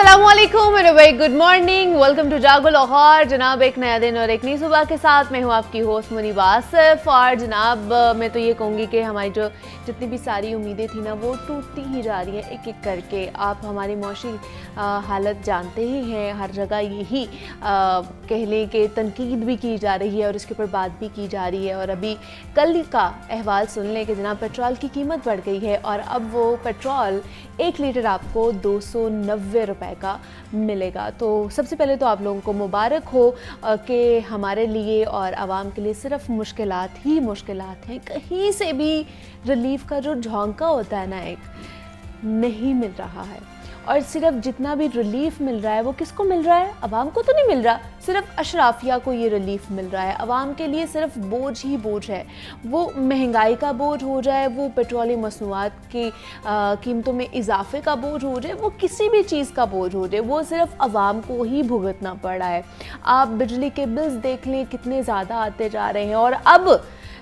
अस्सलामुअलैकुम मेरे भाई, गुड मॉर्निंग, वेलकम टू जागो लाहौर। जनाब एक नया दिन और एक नई सुबह के साथ मैं हूँ आपकी होस्ट मुनीब आसिफ। और जनाब मैं तो ये कहूँगी कि हमारी जो जितनी भी सारी उम्मीदें थी ना वो टूटती ही जा रही हैं एक एक करके। आप हमारी मौशी हालत जानते ही हैं, हर जगह यही कह लें कि तनकीद भी की जा रही है और इसके ऊपर बात भी की जा रही है। और अभी कल का अहवाल सुन लें कि जनाब पेट्रोल की कीमत बढ़ गई है और अब वो पेट्रोल 1 लीटर आपको 290 रुपए का मिलेगा। तो सबसे पहले तो आप लोगों को मुबारक हो कि हमारे लिए और आवाम के लिए सिर्फ मुश्किलात ही मुश्किलात हैं। कहीं से भी रिलीफ का जो झोंका होता है ना, एक नहीं मिल रहा है। और सिर्फ जितना भी रिलीफ मिल रहा है वो किसको मिल रहा है? अवाम को तो नहीं मिल रहा, सिर्फ अशराफिया को ये रिलीफ मिल रहा है। अवाम के लिए सिर्फ बोझ ही बोझ है। वो महंगाई का बोझ हो जाए, वो पेट्रोलियम मसनूआत की कीमतों में इजाफे का बोझ हो जाए, वो किसी भी चीज़ का बोझ हो जाए, वो सिर्फ अवाम को ही भुगतना पड़ रहा है। आप बिजली के बिल्स देख लें कितने ज़्यादा आते जा रहे हैं। और अब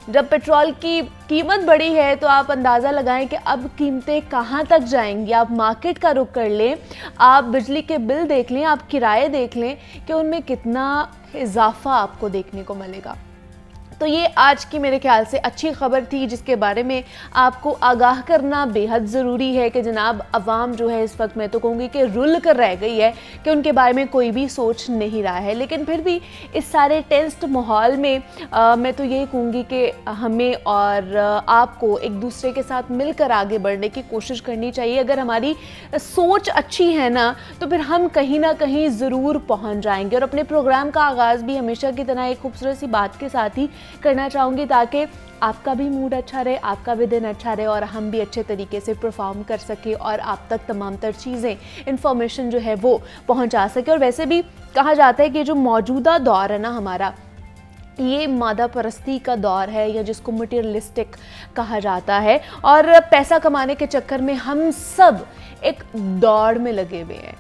जब पेट्रोल की कीमत बढ़ी है तो आप अंदाज़ा लगाएं कि अब कीमतें कहाँ तक जाएंगी। आप मार्केट का रुख कर लें, आप बिजली के बिल देख लें, आप किराए देख लें कि उनमें कितना इजाफा आपको देखने को मिलेगा। तो ये आज की मेरे ख्याल से अच्छी खबर थी जिसके बारे में आपको आगाह करना बेहद ज़रूरी है कि जनाब अवाम जो है इस वक्त मैं तो कहूँगी कि रुल कर रह गई है कि उनके बारे में कोई भी सोच नहीं रहा है। लेकिन फिर भी इस सारे टेंस्ड माहौल में मैं तो यही कहूँगी कि हमें और आपको एक दूसरे के साथ मिलकर आगे बढ़ने की कोशिश करनी चाहिए। अगर हमारी सोच अच्छी है ना तो फिर हम कहीं ना कहीं ज़रूर पहुँच जाएंगे। और अपने प्रोग्राम का आगाज़ भी हमेशा की तरह एक खूबसूरत सी बात के साथ ही करना चाहूँगी ताकि आपका भी मूड अच्छा रहे, आपका भी दिन अच्छा रहे और हम भी अच्छे तरीके से परफॉर्म कर सके और आप तक तमाम तर चीज़ें इंफॉर्मेशन जो है वो पहुंचा सके। और वैसे भी कहा जाता है कि जो मौजूदा दौर है ना हमारा, ये मादा परस्ती का दौर है या जिसको मटेरियलिस्टिक कहा जाता है। और पैसा कमाने के चक्कर में हम सब एक दौड़ में लगे हुए हैं,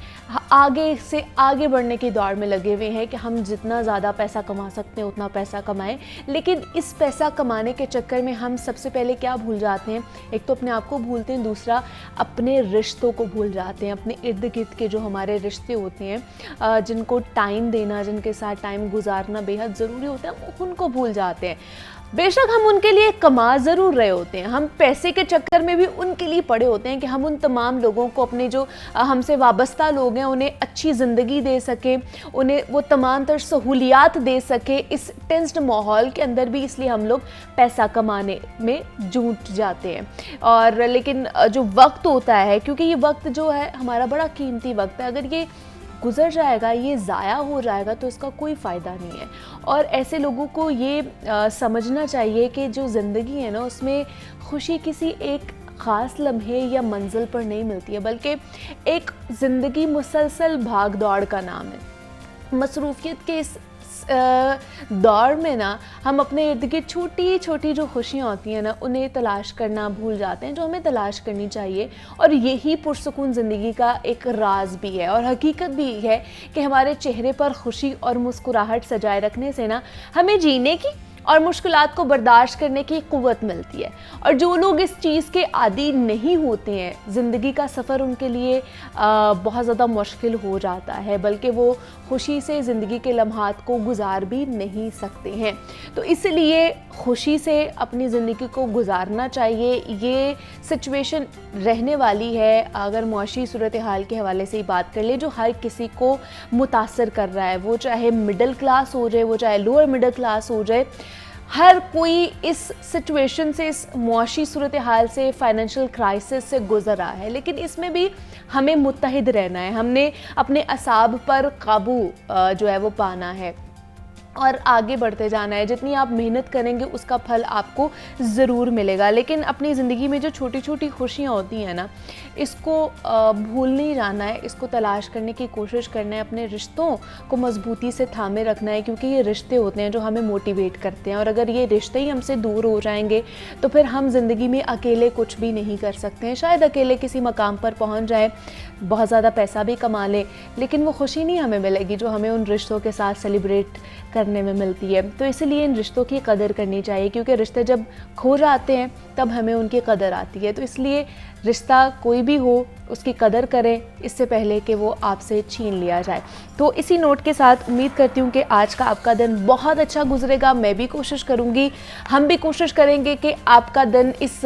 आगे से आगे बढ़ने की दौड़ में लगे हुए हैं कि हम जितना ज़्यादा पैसा कमा सकते हैं उतना पैसा कमाएं। लेकिन इस पैसा कमाने के चक्कर में हम सबसे पहले क्या भूल जाते हैं? एक तो अपने आप को भूलते हैं, दूसरा अपने रिश्तों को भूल जाते हैं। अपने इर्द गिर्द के जो हमारे रिश्ते होते हैं, जिनको टाइम देना, जिनके साथ टाइम गुजारना बेहद ज़रूरी होता है, उनको भूल जाते हैं। बेशक हम उनके लिए कमा ज़रूर रहे होते हैं, हम पैसे के चक्कर में भी उनके लिए पड़े होते हैं कि हम उन तमाम लोगों को, अपने जो हमसे वाबस्ता लोग हैं, उन्हें अच्छी ज़िंदगी दे सके, उन्हें वो तमाम तर सहूलियात दे सके इस टेंस्ड माहौल के अंदर भी। इसलिए हम लोग पैसा कमाने में जूझ जाते हैं। और लेकिन जो वक्त होता है, क्योंकि ये वक्त जो है हमारा बड़ा कीमती वक्त है, अगर ये गुजर जाएगा, ये ज़ाया हो जाएगा तो इसका कोई फ़ायदा नहीं है। और ऐसे लोगों को ये समझना चाहिए कि जो ज़िंदगी है ना उसमें खुशी किसी एक ख़ास लम्हे या मंजिल पर नहीं मिलती है, बल्कि एक ज़िंदगी मुसलसल भाग दौड़ का नाम है। मसरूफ़ियत के इस दौर में ना हम अपने इर्द गिर्द छोटी छोटी जो खुशियाँ होती हैं ना उन्हें तलाश करना भूल जाते हैं, जो हमें तलाश करनी चाहिए। और यही पुरसुकून ज़िंदगी का एक राज भी है और हकीकत भी है कि हमारे चेहरे पर खुशी और मुस्कुराहट सजाए रखने से ना हमें जीने की और मुश्किलात को बर्दाश्त करने की क़ुव्वत मिलती है। और जो लोग इस चीज़ के आदी नहीं होते हैं, ज़िंदगी का सफ़र उनके लिए बहुत ज़्यादा मुश्किल हो जाता है, बल्कि वो खुशी से ज़िंदगी के लम्हात को गुजार भी नहीं सकते हैं। तो इसलिए खुशी से अपनी ज़िंदगी को गुजारना चाहिए। ये सिचुएशन रहने वाली है, अगर मुआशी सूरत हाल के हवाले से ही बात कर ले, जो हर किसी को मुतासर कर रहा है, वो चाहे मिडिल क्लास हो जाए, वो चाहे लोअर मिडिल क्लास हो जाए, हर कोई इस सिचुएशन से, इस मुआशी सूरत हाल से, फाइनेंशियल क्राइसिस से गुजर रहा है। लेकिन इसमें भी हमें मुत्तहिद रहना है, हमने अपने असाब पर काबू जो है वो पाना है और आगे बढ़ते जाना है। जितनी आप मेहनत करेंगे उसका फल आपको ज़रूर मिलेगा। लेकिन अपनी ज़िंदगी में जो छोटी छोटी खुशियाँ होती हैं ना, इसको भूल नहीं जाना है, इसको तलाश करने की कोशिश करना है, अपने रिश्तों को मजबूती से थामे रखना है, क्योंकि ये रिश्ते होते हैं जो हमें मोटिवेट करते हैं। और अगर ये रिश्ते ही हमसे दूर हो जाएंगे तो फिर हम ज़िंदगी में अकेले कुछ भी नहीं कर सकते हैं। शायद अकेले किसी मकाम पर पहुँच जाए, बहुत ज़्यादा पैसा भी कमा लें, लेकिन वो खुशी नहीं हमें मिलेगी जो हमें उन रिश्तों के साथ सेलिब्रेट करना करने में मिलती है। तो इसलिए इन रिश्तों की कदर करनी चाहिए, क्योंकि रिश्ते जब खो जाते हैं तब हमें उनकी कदर आती है। तो इसलिए रिश्ता कोई भी हो उसकी कदर करें इससे पहले कि वो आपसे छीन लिया जाए। तो इसी नोट के साथ उम्मीद करती हूँ कि आज का आपका दिन बहुत अच्छा गुजरेगा। मैं भी कोशिश करूँगी, हम भी कोशिश करेंगे कि आपका दिन इस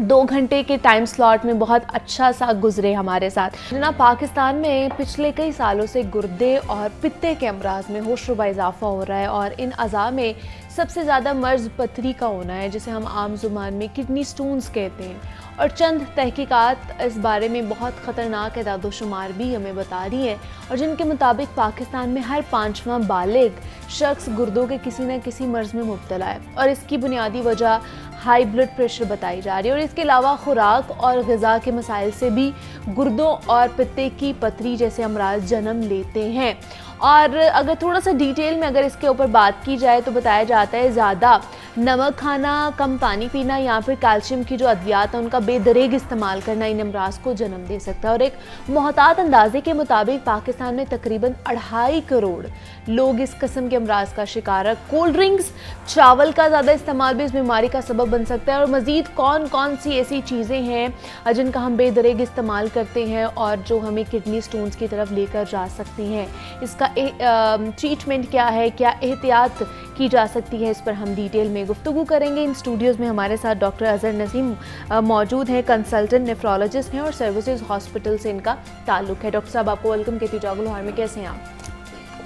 2 घंटे के टाइम स्लॉट में बहुत अच्छा सा गुजरे हमारे साथ। जनाब, पाकिस्तान में पिछले कई सालों से गुर्दे और पित्ते के अमराज में होशरुबा इजाफा हो रहा है और इन अज़ा में सबसे ज़्यादा मर्ज़ पथरी का होना है, जिसे हम आम ज़ुबान में किडनी स्टोन्स कहते हैं। और चंद तहकीकात इस बारे में बहुत ख़तरनाक एदाद-ओ-शुमार भी हमें बता रही हैं, और जिनके मुताबिक पाकिस्तान में हर 5वां बालिग शख्स गुर्दों के किसी न किसी मर्ज़ में मुब्तला है। और इसकी बुनियादी वजह हाई ब्लड प्रेशर बताई जा रही है। और इसके अलावा खुराक और ग़िज़ा के मसाइल से भी गुर्दों और पित्ते की पथरी जैसे अमराज जन्म लेते हैं। और अगर थोड़ा सा डिटेल में अगर इसके ऊपर बात की जाए तो बताया जाता है ज़्यादा नमक खाना, कम पानी पीना या फिर कैल्शियम की जो अद्वियात है उनका बेदरेग इस्तेमाल करना इन अमराज को जन्म दे सकता है। और एक मोहतात अंदाजे के मुताबिक पाकिस्तान में तकरीबन 2.5 करोड़ लोग इस किस्म के अमराज का शिकार है। कोल्ड ड्रिंक्स, चावल का ज़्यादा इस्तेमाल भी इस बीमारी का सबब बन सकता है। और मज़ीद कौन कौन सी ऐसी चीज़ें हैं जिनका हम बेदरेग इस्तेमाल करते हैं और जो हमें किडनी स्टोन्स की तरफ लेकर जा सकती हैं, इसका ट्रीटमेंट क्या है, क्या एहतियात की जा सकती है, इस पर हम डिटेल में गुफ्तगू करेंगे। इन स्टूडियोज़ में हमारे साथ डॉक्टर अज़हर नसीम मौजूद हैं, कंसल्टेंट नेफ्रोलॉजिस्ट हैं और सर्विसेज हॉस्पिटल से इनका ताल्लुक़ है। डॉक्टर साहब, आपको वेलकम कहती हूँ जागो लोहार में। कैसे हैं आप?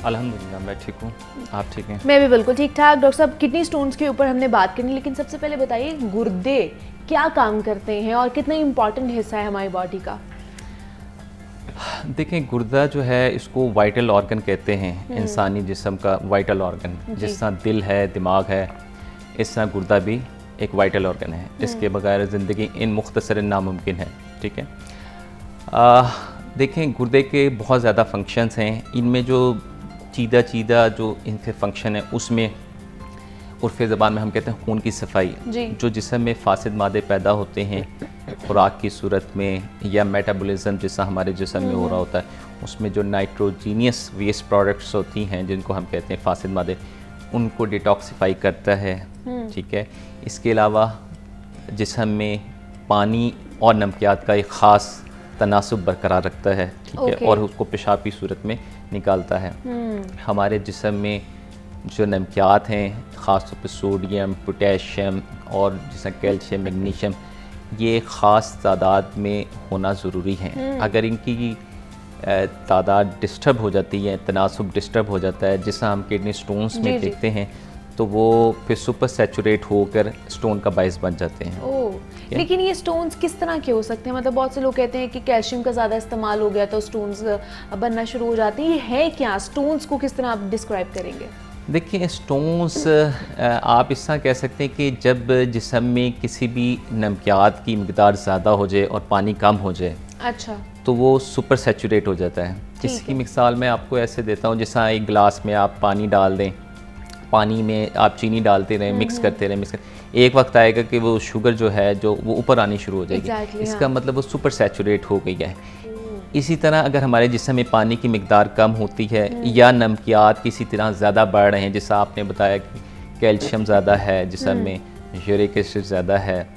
अल्हम्दुलिल्लाह, मैं ठीक हूँ, आप ठीक हैं? मैं भी बिल्कुल ठीक ठाक। डॉक्टर साहब, किडनी स्टोन्स के ऊपर हमने बात करनी, लेकिन सबसे पहले बताइए गुर्दे क्या काम करते हैं और कितना इम्पॉर्टेंट हिस्सा है हमारी बॉडी का? देखें, गुर्दा जो है इसको वाइटल ऑर्गन कहते हैं, इंसानी जिस्म का वाइटल ऑर्गन। जिस तरह दिल है, दिमाग है, इस तरह गुर्दा भी एक वाइटल ऑर्गन है। इसके बगैर ज़िंदगी इन मुख्तसर नामुमकिन है। ठीक है, देखें गुर्दे के बहुत ज़्यादा फंक्शंस हैं। इनमें जो चीदा जो इनके फंक्शन है उसमें उर्फ़ ज़बान में हम कहते हैं खून की सफाई। जो जिस्म में फासिद मादे पैदा होते हैं खुराक की सूरत में या मेटाबॉलिज्म जैसा हमारे जिस्म में हो रहा होता है, उसमें जो नाइट्रोजीनियस वेस्ट प्रोडक्ट्स होती हैं जिनको हम कहते हैं फासिद मादे, उनको डिटॉक्सिफाई करता है। ठीक है, इसके अलावा जिस्म में पानी और नमकियात का एक ख़ास तनासुब बरकरार रखता है। ठीक है, और उसको पेशाब की सूरत में निकालता है। हमारे जिस्म में जो नमकियात हैं, ख़ास तौर पर सोडियम, पोटेशियम और जैसा कैल्शियम, मैग्नीशियम, ये ख़ास तादाद में होना ज़रूरी है। अगर इनकी तादाद डिस्टर्ब हो जाती है, तनासुब डिस्टर्ब हो जाता है, जिससे हम किडनी स्टोन्स में देखते हैं, तो वो फिर सुपर सैचुरेट होकर स्टोन का बायस बन जाते हैं। लेकिन ये स्टोन्स किस तरह के हो सकते हैं? मतलब बहुत से लोग कहते हैं कि कैल्शियम का ज़्यादा इस्तेमाल हो गया तो स्टोन्स बनना शुरू हो जाते हैं। ये है क्या? स्टोन्स को किस तरह आप डिस्क्राइब करेंगे? देखिए, स्टोन्स आप इस तरह कह सकते हैं कि जब जिस्म में किसी भी नमकियात की मकदार ज़्यादा हो जाए और पानी कम हो जाए, अच्छा, तो वो सुपर सैचुरेट हो जाता है। इसकी मिसाल मैं आपको ऐसे देता हूँ, जैसा एक गिलास में आप पानी डाल दें, पानी में आप चीनी डालते रहें, मिक्स करते रहें, एक वक्त आएगा कि वो शुगर जो है वो ऊपर आनी शुरू हो जाएगी। इसका मतलब वो सुपर सैचुरेट हो गई है। इसी तरह अगर हमारे जिस्म में पानी की मिकदार कम होती है या नमकियात किसी तरह ज़्यादा बढ़ रहे हैं, जैसा आपने बताया कि कैल्शियम ज़्यादा है जिस्म में, यूरिक एसिड ज़्यादा है,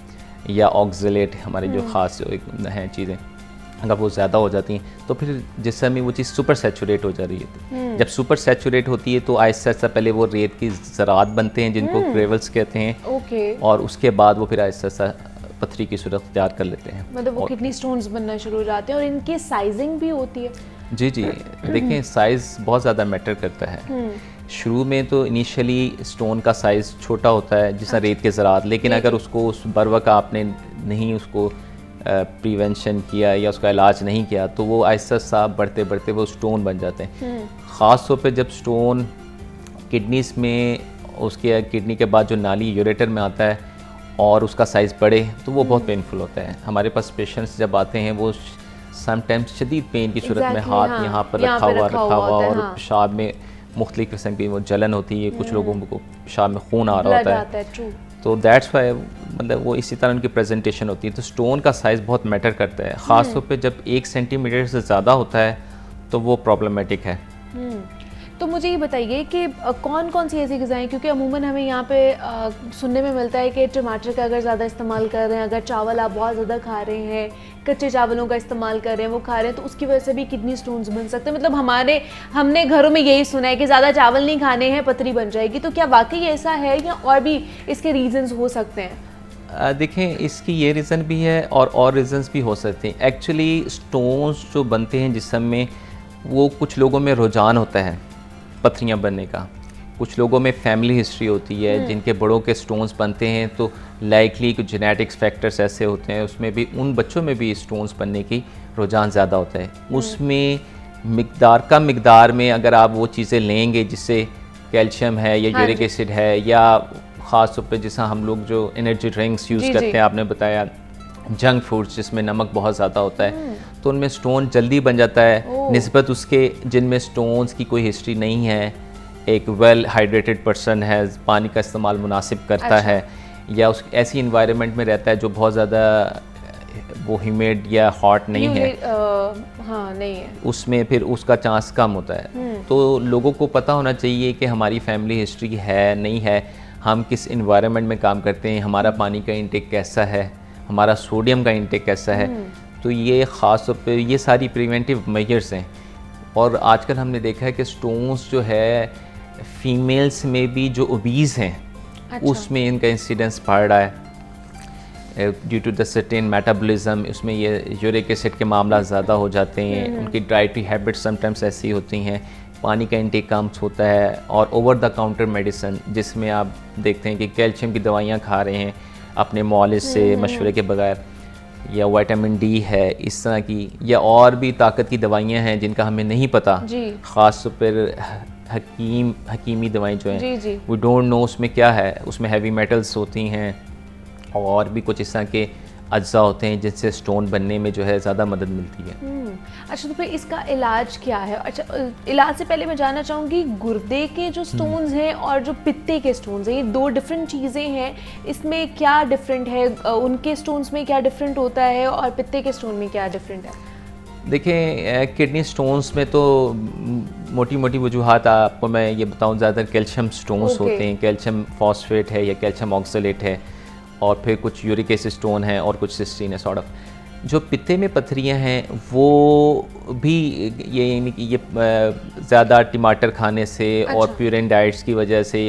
या ऑक्सलेट हमारे जो ख़ास हैं चीज़ें, अगर वो ज़्यादा हो जाती हैं तो फिर जिस्म में वो चीज़ सुपर सैचुरेट हो जा रही है। जब सुपर सैचुरेट होती है तो आहिस्ता आहिस्ता पहले वो रेत की ज़रात बनते हैं जिनको ग्रेवल्स कहते हैं, और उसके बाद वो फिर आहिस्ता आहिस्ता पथरी की सूरत तैयार कर लेते हैं। मतलब वो किडनी स्टोन्स बनना शुरू हो जाते हैं। और इनकी साइजिंग भी होती है? जी, देखें साइज़ बहुत ज़्यादा मैटर करता है। शुरू में तो इनिशियली स्टोन का साइज़ छोटा होता है जैसा रेत के ज़रात, लेकिन अगर उसको उस बरवक़्त आपने नहीं उसको प्रिवेंशन किया या उसका इलाज नहीं किया तो वो आहिस्ता आहिस्ता बढ़ते बढ़ते वो स्टोन बन जाते हैं। ख़ास तौर पे जब स्टोन किडनीज़ में, उसके किडनी के बाद जो नाली यूरेटर में आता है और उसका साइज़ बढ़े तो वो बहुत पेनफुल होता है। हमारे पास पेशेंट्स जब आते हैं वो समटाइम्स शदीद पेन की सूरत में हाथ यहाँ पर रखा हुआ और पेशाब में मुख्तलिफ किस्म की वो जलन होती है, कुछ लोगों को पेशाब में खून आ रहा होता है, तो दैट्स वाई मतलब वो इसी तरह उनकी प्रेजेंटेशन होती है। तो स्टोन का साइज़ बहुत मैटर करता है, ख़ास तौर पे जब 1 सेंटीमीटर से ज़्यादा होता है तो वो प्रॉब्लमेटिक है। तो मुझे ये बताइए कि कौन कौन सी ऐसी ग़िज़ाएँ, क्योंकि अमूमन हमें यहाँ पे सुनने में मिलता है कि टमाटर का अगर ज़्यादा इस्तेमाल कर रहे हैं, अगर चावल आप बहुत ज़्यादा खा रहे हैं, कच्चे चावलों का इस्तेमाल कर रहे हैं, वो खा रहे हैं, तो उसकी वजह से भी किडनी स्टोन्स बन सकते हैं। मतलब हमने घरों में यही सुना है कि ज़्यादा चावल नहीं खाने हैं, पथरी बन जाएगी। तो क्या वाकई ऐसा है या और भी इसके रीज़न्स हो सकते हैं? देखें, इसकी ये रीज़न भी है और रीज़न्स भी हो सकते हैं। एक्चुअली स्टोन्स जो बनते हैं जिस्म में, वो कुछ लोगों में रुझान होता है पथरियाँ बनने का, कुछ लोगों में फैमिली हिस्ट्री होती है जिनके बड़ों के स्टोन्स बनते हैं, तो लाइकली कुछ जेनेटिक्स फैक्टर्स ऐसे होते हैं, उसमें भी उन बच्चों में भी स्टोन्स बनने की रुझान ज़्यादा होता है। उसमें कम मिकदार में अगर आप वो चीज़ें लेंगे जिससे कैल्शियम है या यूरिक एसिड है, या ख़ास तौर पे जैसा हम लोग जो एनर्जी ड्रिंक्स यूज़ करते हैं, आपने बताया जंक फूड्स जिसमें नमक बहुत ज़्यादा होता है, तो उनमें स्टोन जल्दी बन जाता है निस्बत उसके जिनमें स्टोन्स की कोई हिस्ट्री नहीं है। एक वेल हाइड्रेटेड पर्सन है, पानी का इस्तेमाल मुनासिब करता है, या उस ऐसी इन्वायरमेंट में रहता है जो बहुत ज़्यादा वो ह्यूमिड या हॉट नहीं है, हाँ नहीं है, उसमें फिर उसका चांस कम होता है। तो लोगों को पता होना चाहिए कि हमारी फैमिली हिस्ट्री है नहीं है, हम किस इन्वायरमेंट में काम करते हैं, हमारा पानी का इंटेक कैसा है, हमारा सोडियम का इंटेक कैसा है। तो ये ख़ास तौर पे ये सारी प्रिवेंटिव मेजर्स हैं। और आजकल हमने देखा है कि स्टोन्स जो है फीमेल्स में भी जो ओबीज़ हैं, उसमें इनका इंसिडेंस बढ़ रहा है due to the certain metabolism. उसमें ये यूरिक एसिड के मामला ज़्यादा हो जाते हैं, उनकी डाइटरी हैबिट्स समटाइम्स ऐसी होती हैं, पानी का इंटेक कम होता है, और ओवर द काउंटर मेडिसिन जिसमें आप देखते हैं कि कैल्शियम की दवाइयाँ खा रहे हैं अपने मौलिज से मशवरे के बगैर, या विटामिन डी है इस तरह की, या और भी ताकत की दवाइयाँ हैं जिनका हमें नहीं पता, ख़ास तौर पर हकीमी दवाएं जो हैं, वी डोंट नो उसमें क्या है। उसमें हैवी मेटल्स होती हैं और भी कुछ इस तरह के अज्जा होते हैं जिनसे स्टोन बनने में जो है ज़्यादा मदद मिलती है। अच्छा, तो फिर इसका इलाज क्या है? अच्छा, इलाज से पहले मैं जानना चाहूँगी, गुर्दे के जो स्टोन्स हैं और जो पित्ते के स्टोन्स हैं, ये दो डिफरेंट चीज़ें हैं, इसमें क्या डिफरेंट है? उनके स्टोन्स में क्या डिफरेंट होता है और पित्ते के स्टोन में क्या डिफरेंट है? देखें, किडनी स्टोन्स में तो मोटी मोटी वजूहात आपको मैं ये बताऊँ, ज़्यादातर कैल्शियम स्टोन्स होते हैं, कैल्शियम फॉस्फेट है या कैल्शियम ऑक्सलेट है, और फिर कुछ यूरिक एसिड स्टोन है और कुछ सिस्टीन है सॉर्ट ऑफ। जो पित्ते में पथरियाँ हैं वो भी ये ज़्यादा टमाटर खाने से और प्यूरेन डाइट्स की वजह से,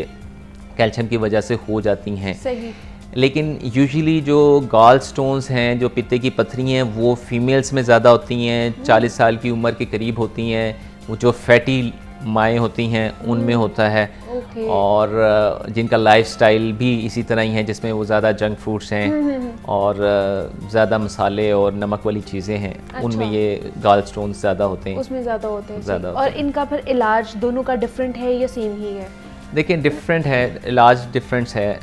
कैल्शियम की वजह से हो जाती हैं। सही। लेकिन यूजुअली जो गॉल स्टोन्स हैं, जो पित्ते की पथरी हैं, वो फीमेल्स में ज़्यादा होती हैं, 40 साल की उम्र के करीब होती हैं। वो जो फैटी माएँ होती हैं उनमें होता है, और जिनका लाइफस्टाइल भी इसी तरह ही है, जिसमें वो ज़्यादा जंक फूड्स हैं और ज़्यादा मसाले और नमक वाली चीज़ें हैं, उनमें ये गॉल स्टोन्स ज़्यादा होते हैं, उसमें ज़्यादा होते हैं। ज़्यादा। और इनका फिर इलाज दोनों का डिफरेंट है या सेम ही है? देखिए, डिफरेंट है, इलाज डिफरेंट है।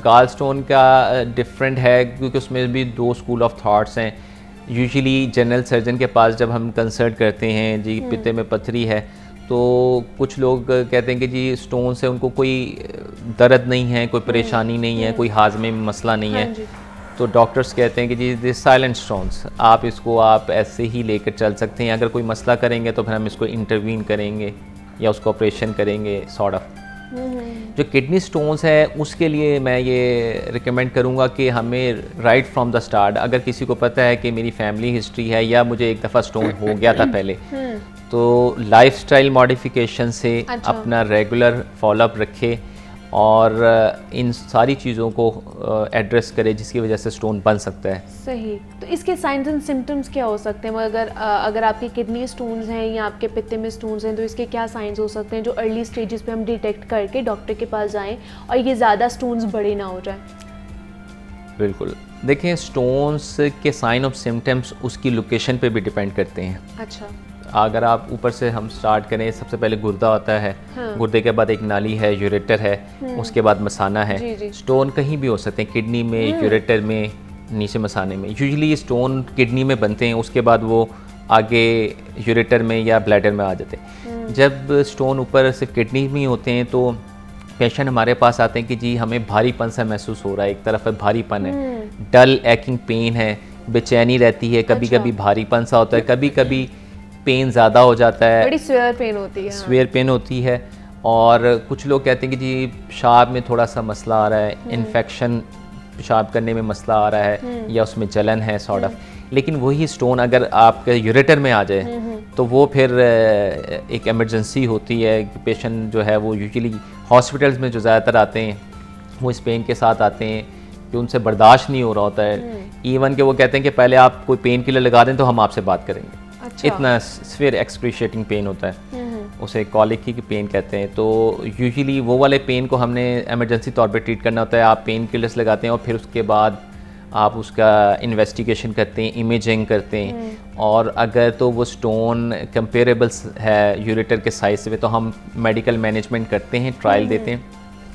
गॉल स्टोन का डिफरेंट है क्योंकि उसमें भी दो स्कूल ऑफ थॉट्स हैं। यूजुअली जनरल सर्जन के पास जब हम कंसल्ट करते हैं, जी पित्ते में पथरी है, तो कुछ लोग कहते हैं कि जी स्टोन से उनको कोई दर्द नहीं है, कोई परेशानी नहीं है, कोई हाजमे में मसला नहीं है, तो डॉक्टर्स कहते हैं कि जी दिस साइलेंट स्टोन्स, आप इसको आप ऐसे ही लेकर चल सकते हैं। अगर कोई मसला करेंगे तो फिर हम इसको इंटरवीन करेंगे या उसको ऑपरेशन करेंगे सॉर्ट ऑफ। जो किडनी स्टोन्स है उसके लिए मैं ये रिकमेंड करूँगा कि हमें राइट फ्रॉम द स्टार्ट, अगर किसी को पता है कि मेरी फैमिली हिस्ट्री है या मुझे एक दफ़ा स्टोन हो गया था पहले, तो लाइफस्टाइल मॉडिफिकेशन से अपना रेगुलर फॉलोअप रखे और इन सारी चीज़ों को एड्रेस करे जिसकी वजह से स्टोन बन सकता है। सही। तो इसके साइंस एंड सिम्टम्स क्या हो सकते हैं? अगर आपके किडनी स्टोन्स हैं या आपके पित्ते में स्टोन्स हैं, तो इसके क्या साइंस हो सकते हैं जो अर्ली स्टेजेस पे हम डिटेक्ट करके डॉक्टर के पास जाएं और ये ज़्यादा स्टोन्स बड़े ना हो जाएं? बिल्कुल। देखें, स्टोन्स के साइन ऑफ सिम्टम्स उसकी लोकेशन पे भी डिपेंड करते हैं। अच्छा। अगर आप ऊपर से हम स्टार्ट करें, सबसे पहले गुर्दा होता है, गुर्दे के बाद एक नाली है, यूरेटर है, उसके बाद मसाना है। स्टोन कहीं भी हो सकते हैं, किडनी में, यूरेटर में, नीचे मसाने में। यूजुअली स्टोन किडनी में बनते हैं, उसके बाद वो आगे यूरेटर में या ब्लैडर में आ जाते हैं। जब स्टोन ऊपर सिर्फ किडनी में होते हैं तो पेशेंट हमारे पास आते हैं कि जी हमें भारीपन सा महसूस हो रहा है, एक तरफ भारीपन है, डल एक्टिंग पेन है, बेचैनी रहती है, कभी कभी भारीपन सा होता है, कभी कभी पेन ज़्यादा हो जाता है, बड़ी स्वेयर पेन होती है। स्वेयर पेन होती है। और कुछ लोग कहते हैं कि जी पेशाब में थोड़ा सा मसला आ रहा है, इन्फेक्शन पेशाब करने में मसला आ रहा है, या उसमें जलन है सॉर्ट ऑफ। लेकिन वही स्टोन अगर आपके यूरेटर में आ जाए तो वो फिर एक इमरजेंसी होती है कि पेशेंट जो है वो यूजुअली हॉस्पिटल्स में जो ज़्यादातर आते हैं वो इस पेन के साथ आते हैं कि उनसे बर्दाश्त नहीं हो रहा होता है। इवन कि वो कहते हैं कि पहले आप कोई पेन किलर लगा दें तो हम आपसे बात करेंगे। अच्छा। इतना फिर एक्सक्रीशिएटिंग पेन होता है, उसे कॉलिक की पेन कहते हैं। तो यूजुअली वो वाले पेन को हमने इमरजेंसी तौर पे ट्रीट करना होता है। आप पेन किलर्स लगाते हैं और फिर उसके बाद आप उसका इन्वेस्टिगेशन करते हैं, इमेजिंग करते हैं, और अगर तो वो स्टोन कंपेरेबल है यूरेटर के साइज से तो हम मेडिकल मैनेजमेंट करते हैं, ट्रायल देते हैं।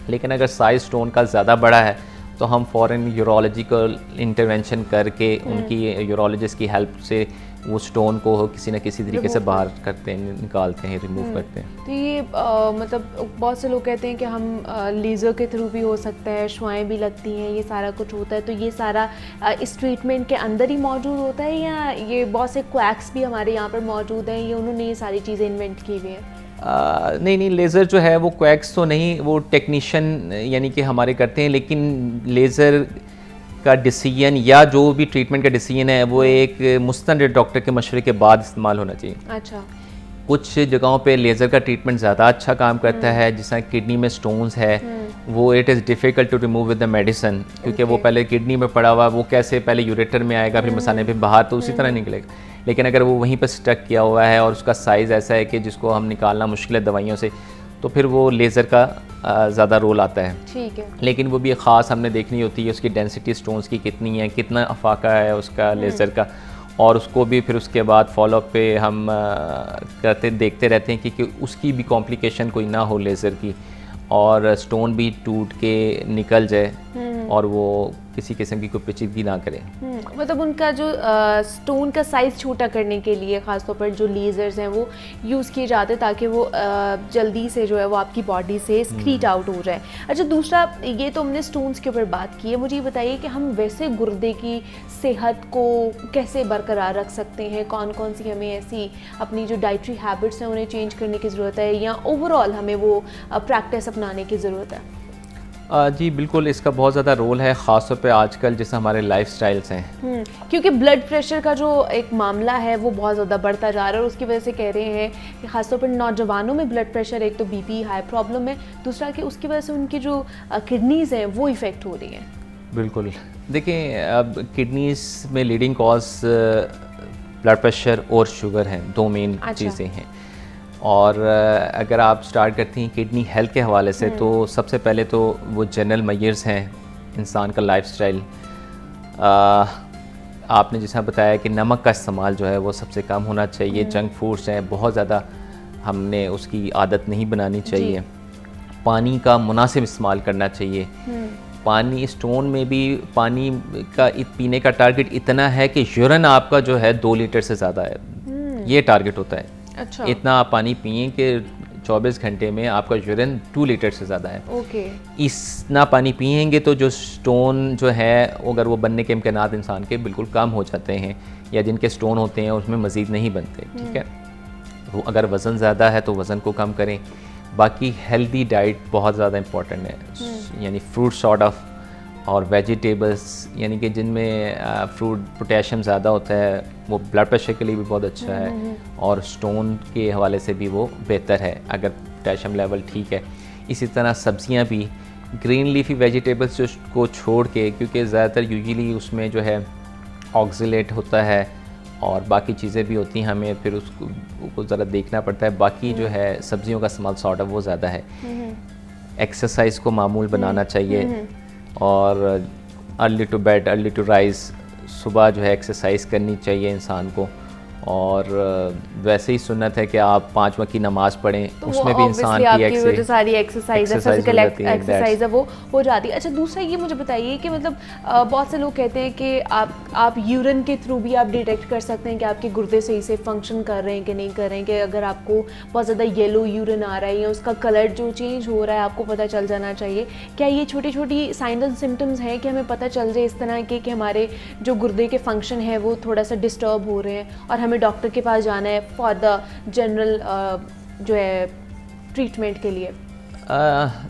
लेकिन अगर साइज स्टोन का ज़्यादा बड़ा है तो हम फ़ौरन यूरोलॉजिकल इंटरवेंशन करके उनकी यूरोलॉजिस्ट की हेल्प से वो स्टोन को किसी न किसी तरीके से बाहर करते हैं, निकालते हैं, रिमूव करते हैं। तो ये मतलब बहुत से लोग कहते हैं कि हम लेज़र के थ्रू भी हो सकता है, शुआएं भी लगती हैं, ये सारा कुछ होता है। तो ये सारा इस ट्रीटमेंट के अंदर ही मौजूद होता है, या ये बहुत से क्वैक्स भी हमारे यहाँ पर मौजूद हैं, ये उन्होंने ये सारी चीज़ें इन्वेंट की हुई हैं? नहीं, लेज़र जो है वो क्वैक्स तो नहीं, वो टेक्नीशियन यानी कि हमारे करते हैं। लेकिन लेज़र का डिसीजन या जो भी ट्रीटमेंट का डिसीजन है वो एक मुस्तनद डॉक्टर के मशवरे के बाद इस्तेमाल होना चाहिए। अच्छा। कुछ जगहों पे लेज़र का ट्रीटमेंट ज़्यादा अच्छा काम करता है, जैसा किडनी में स्टोन्स है वो it is difficult to remove with the medicine, क्योंकि वो पहले किडनी में पड़ा हुआ, वो कैसे पहले यूरेटर में आएगा, फिर मसाने पे बाहर, तो उसी तरह निकलेगा। लेकिन अगर वो वहीं पर स्टक किया हुआ है और उसका साइज़ ऐसा है कि जिसको हम निकालना मुश्किल है दवाइयों से, तो फिर वो लेज़र का ज़्यादा रोल आता है। ठीक है। लेकिन वो भी ख़ास हमने देखनी होती है, उसकी डेंसिटी स्टोन्स की कितनी है, कितना अफाका है उसका लेज़र का, और उसको भी फिर उसके बाद फॉलोअप पे हम देखते रहते हैं कि उसकी भी कॉम्प्लिकेशन कोई ना हो लेज़र की, और स्टोन भी टूट के निकल जाए और वो किसी किस्म की कोई पेचीदगी ना करे। मतलब उनका जो स्टोन का साइज़ छोटा करने के लिए ख़ासतौर पर जो लेज़र्स हैं वो यूज़ किए जाते हैं ताकि वो जल्दी से जो है वो आपकी बॉडी से स्क्रीट आउट हो जाए। अच्छा, दूसरा ये तो हमने स्टोन्स के ऊपर बात की है, मुझे ये बताइए कि हम वैसे गुर्दे की सेहत को कैसे बरकरार रख सकते हैं? कौन कौन सी हमें ऐसी अपनी जो डाइटरी हैबिट्स हैं उन्हें चेंज करने की ज़रूरत है, या ओवरऑल हमें वो प्रैक्टिस अपनाने की ज़रूरत है? जी बिल्कुल, इसका बहुत ज़्यादा रोल है, ख़ास तौर पे आजकल जैसे हमारे लाइफस्टाइल्स हैं। क्योंकि ब्लड प्रेशर का जो एक मामला है वो बहुत ज़्यादा बढ़ता जा रहा है, और उसकी वजह से कह रहे हैं कि ख़ासतौर पर नौजवानों में ब्लड प्रेशर, एक तो बीपी हाई प्रॉब्लम है, दूसरा कि उसकी वजह से उनकी जो किडनीज़ हैं वो इफ़ेक्ट हो रही हैं। बिल्कुल, देखिए अब किडनीज़ में लीडिंग कॉज ब्लड प्रेशर और शुगर हैं, दो मेन चीज़ें हैं। और अगर आप स्टार्ट करती हैं किडनी हेल्थ के हवाले से, तो सबसे पहले तो वो जनरल मेजर्स हैं इंसान का लाइफस्टाइल। आपने जैसा बताया कि नमक का इस्तेमाल जो है वो सबसे कम होना चाहिए, जंक फूड्स हैं बहुत ज़्यादा हमने उसकी आदत नहीं बनानी चाहिए, पानी का मुनासिब इस्तेमाल करना चाहिए। पानी, स्टोन में भी पानी का पीने का टारगेट इतना है कि यूरिन आपका जो है 2 लीटर से ज़्यादा है, ये टारगेट होता है। अच्छा। इतना आप पानी पिए कि 24 घंटे में आपका यूरिन 2 लीटर से ज़्यादा है। ओके। इतना पानी पिएंगे तो जो स्टोन जो है अगर वो बनने के इम्कानात इंसान के बिल्कुल कम हो जाते हैं, या जिनके स्टोन होते हैं उसमें मज़ीद नहीं बनते। ठीक है, वो अगर वज़न ज़्यादा है तो वज़न को कम करें। बाकी हेल्दी डाइट बहुत ज़्यादा इंपॉर्टेंट है, यानी फ्रूट सॉर्ट ऑफ और वेजिटेबल्स, यानी कि जिनमें फ्रूट पोटेशियम ज़्यादा होता है, वो ब्लड प्रेशर के लिए भी बहुत अच्छा है, और स्टोन के हवाले से भी वो बेहतर है अगर पोटेशियम लेवल ठीक है। इसी तरह सब्जियां भी, ग्रीन लीफी वेजिटेबल्स को छोड़ के, क्योंकि ज़्यादातर यूजुअली उसमें जो है ऑक्सीलेट होता है और बाकी चीज़ें भी होती हैं, हमें फिर उसको ज़रा देखना पड़ता है। बाकी जो है सब्जियों का इस्तेमाल सॉर्ट ऑफ वो ज़्यादा है। एक्सरसाइज को मामूल बनाना चाहिए, और early to bed early to rise, सुबह जो है एक्सरसाइज करनी चाहिए इंसान को। और वैसे ही सुन्नत है कि आप 5 वक्त की नमाज़ पढ़ें, तो उसमें भी इंसान की जो सारी एक्सरसाइज है, फिजिकल एक्सरसाइज है, वो हो जाती है। अच्छा, दूसरा ये मुझे बताइए कि मतलब बहुत से लोग कहते हैं कि आप यूरिन के थ्रू भी आप डिटेक्ट कर सकते हैं कि आपके गुर्दे सही से फंक्शन कर रहे हैं कि नहीं कर रहे हैं, कि अगर आपको बहुत ज़्यादा येलो यूरिन आ रहा है या उसका कलर जो चेंज हो रहा है आपको पता चल जाना चाहिए। क्या ये छोटी छोटी साइंस एंड सिम्टम्स हैं कि हमें पता चल जाए इस तरह के कि हमारे जो गुर्दे के फंक्शन है वो थोड़ा सा डिस्टर्ब हो रहे हैं और हमें हमें डॉक्टर के पास जाना है फॉर द जनरल जो है ट्रीटमेंट के लिए?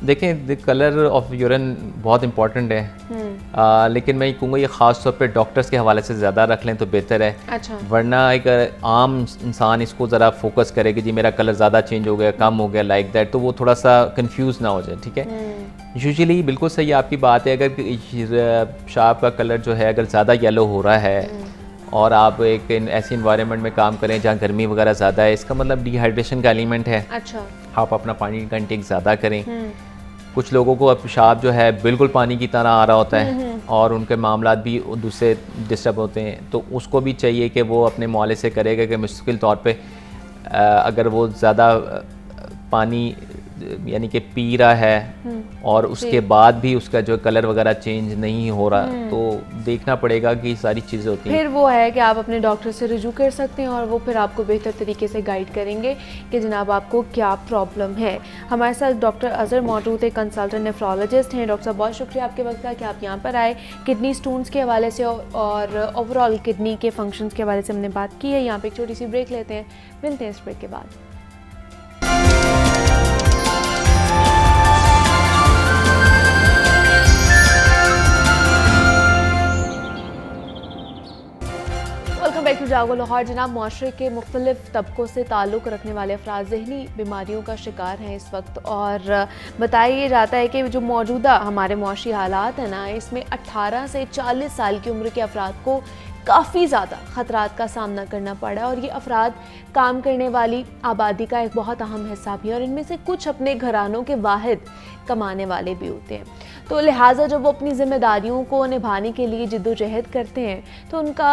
देखें, द कलर ऑफ यूरिन बहुत इंपॉर्टेंट है, लेकिन मैं ये कहूँगा ये ख़ास तौर पे डॉक्टर्स के हवाले से ज़्यादा रख लें तो बेहतर है। अच्छा। वरना एक आम इंसान इसको ज़रा फोकस करे कि जी मेरा कलर ज़्यादा चेंज हो गया, कम हो गया, लाइक दैट, तो वो थोड़ा सा कंफ्यूज ना हो जाए। ठीक है, यूजुअली बिल्कुल सही आपकी बात है। अगर पेशाब का कलर जो है अगर ज़्यादा येलो हो रहा है और आप एक ऐसी इन्वायरमेंट में काम करें जहाँ गर्मी वगैरह ज़्यादा है, इसका मतलब डिहाइड्रेशन का एलिमेंट है। अच्छा। आप अपना पानी का इंटेक ज़्यादा करें। कुछ लोगों को अब पेशाब जो है बिल्कुल पानी की तरह आ रहा होता है और उनके मामलात भी दूसरे डिस्टर्ब होते हैं, तो उसको भी चाहिए कि वो अपने मुआले से करेगा कि मुश्किल तौर पे अगर वो ज़्यादा पानी यानी कि पी रहा है और उसके बाद भी उसका जो कलर वगैरह चेंज नहीं हो रहा, तो देखना पड़ेगा कि सारी चीज़ें होती हैं। फिर वो है कि आप अपने डॉक्टर से रुजू कर सकते हैं और वो फिर आपको बेहतर तरीके से गाइड करेंगे कि जनाब आपको क्या प्रॉब्लम है। हमारे साथ डॉक्टर अज़हर मौजूद है, कंसल्टेंट नेफ्रोलॉजिस्ट हैं। डॉक्टर साहब, बहुत शुक्रिया आपके वक्त का कि आप यहाँ पर आए। किडनी स्टोन्स के हवाले से और ओवरऑल किडनी के फंक्शंस के हवाले से हमने बात की है। यहाँ पे एक छोटी सी ब्रेक लेते हैं, मिलते हैं इस ब्रेक के बाद। वेलकम बैक टू जागो लाहौर। जनाब, माशरे के मुख्तलिफ तबकों से ताल्लुक़ रखने वाले अफराद ज़हनी बीमारियों का शिकार हैं इस वक्त, और बताया जाता है कि जो मौजूदा हमारे मुआशी हालात हैं ना, इसमें 18 से 40 साल की उम्र के अफराद को काफ़ी ज़्यादा ख़तरात का सामना करना पड़ा, और ये अफराद काम करने वाली आबादी का एक बहुत अहम हिस्सा भी है, और इनमें से कुछ अपने घरानों के वाहिद कमाने वाले भी होते हैं। तो लिहाजा जब वो अपनी ज़िम्मेदारियों को निभाने के लिए जिद्दोजहद करते हैं तो उनका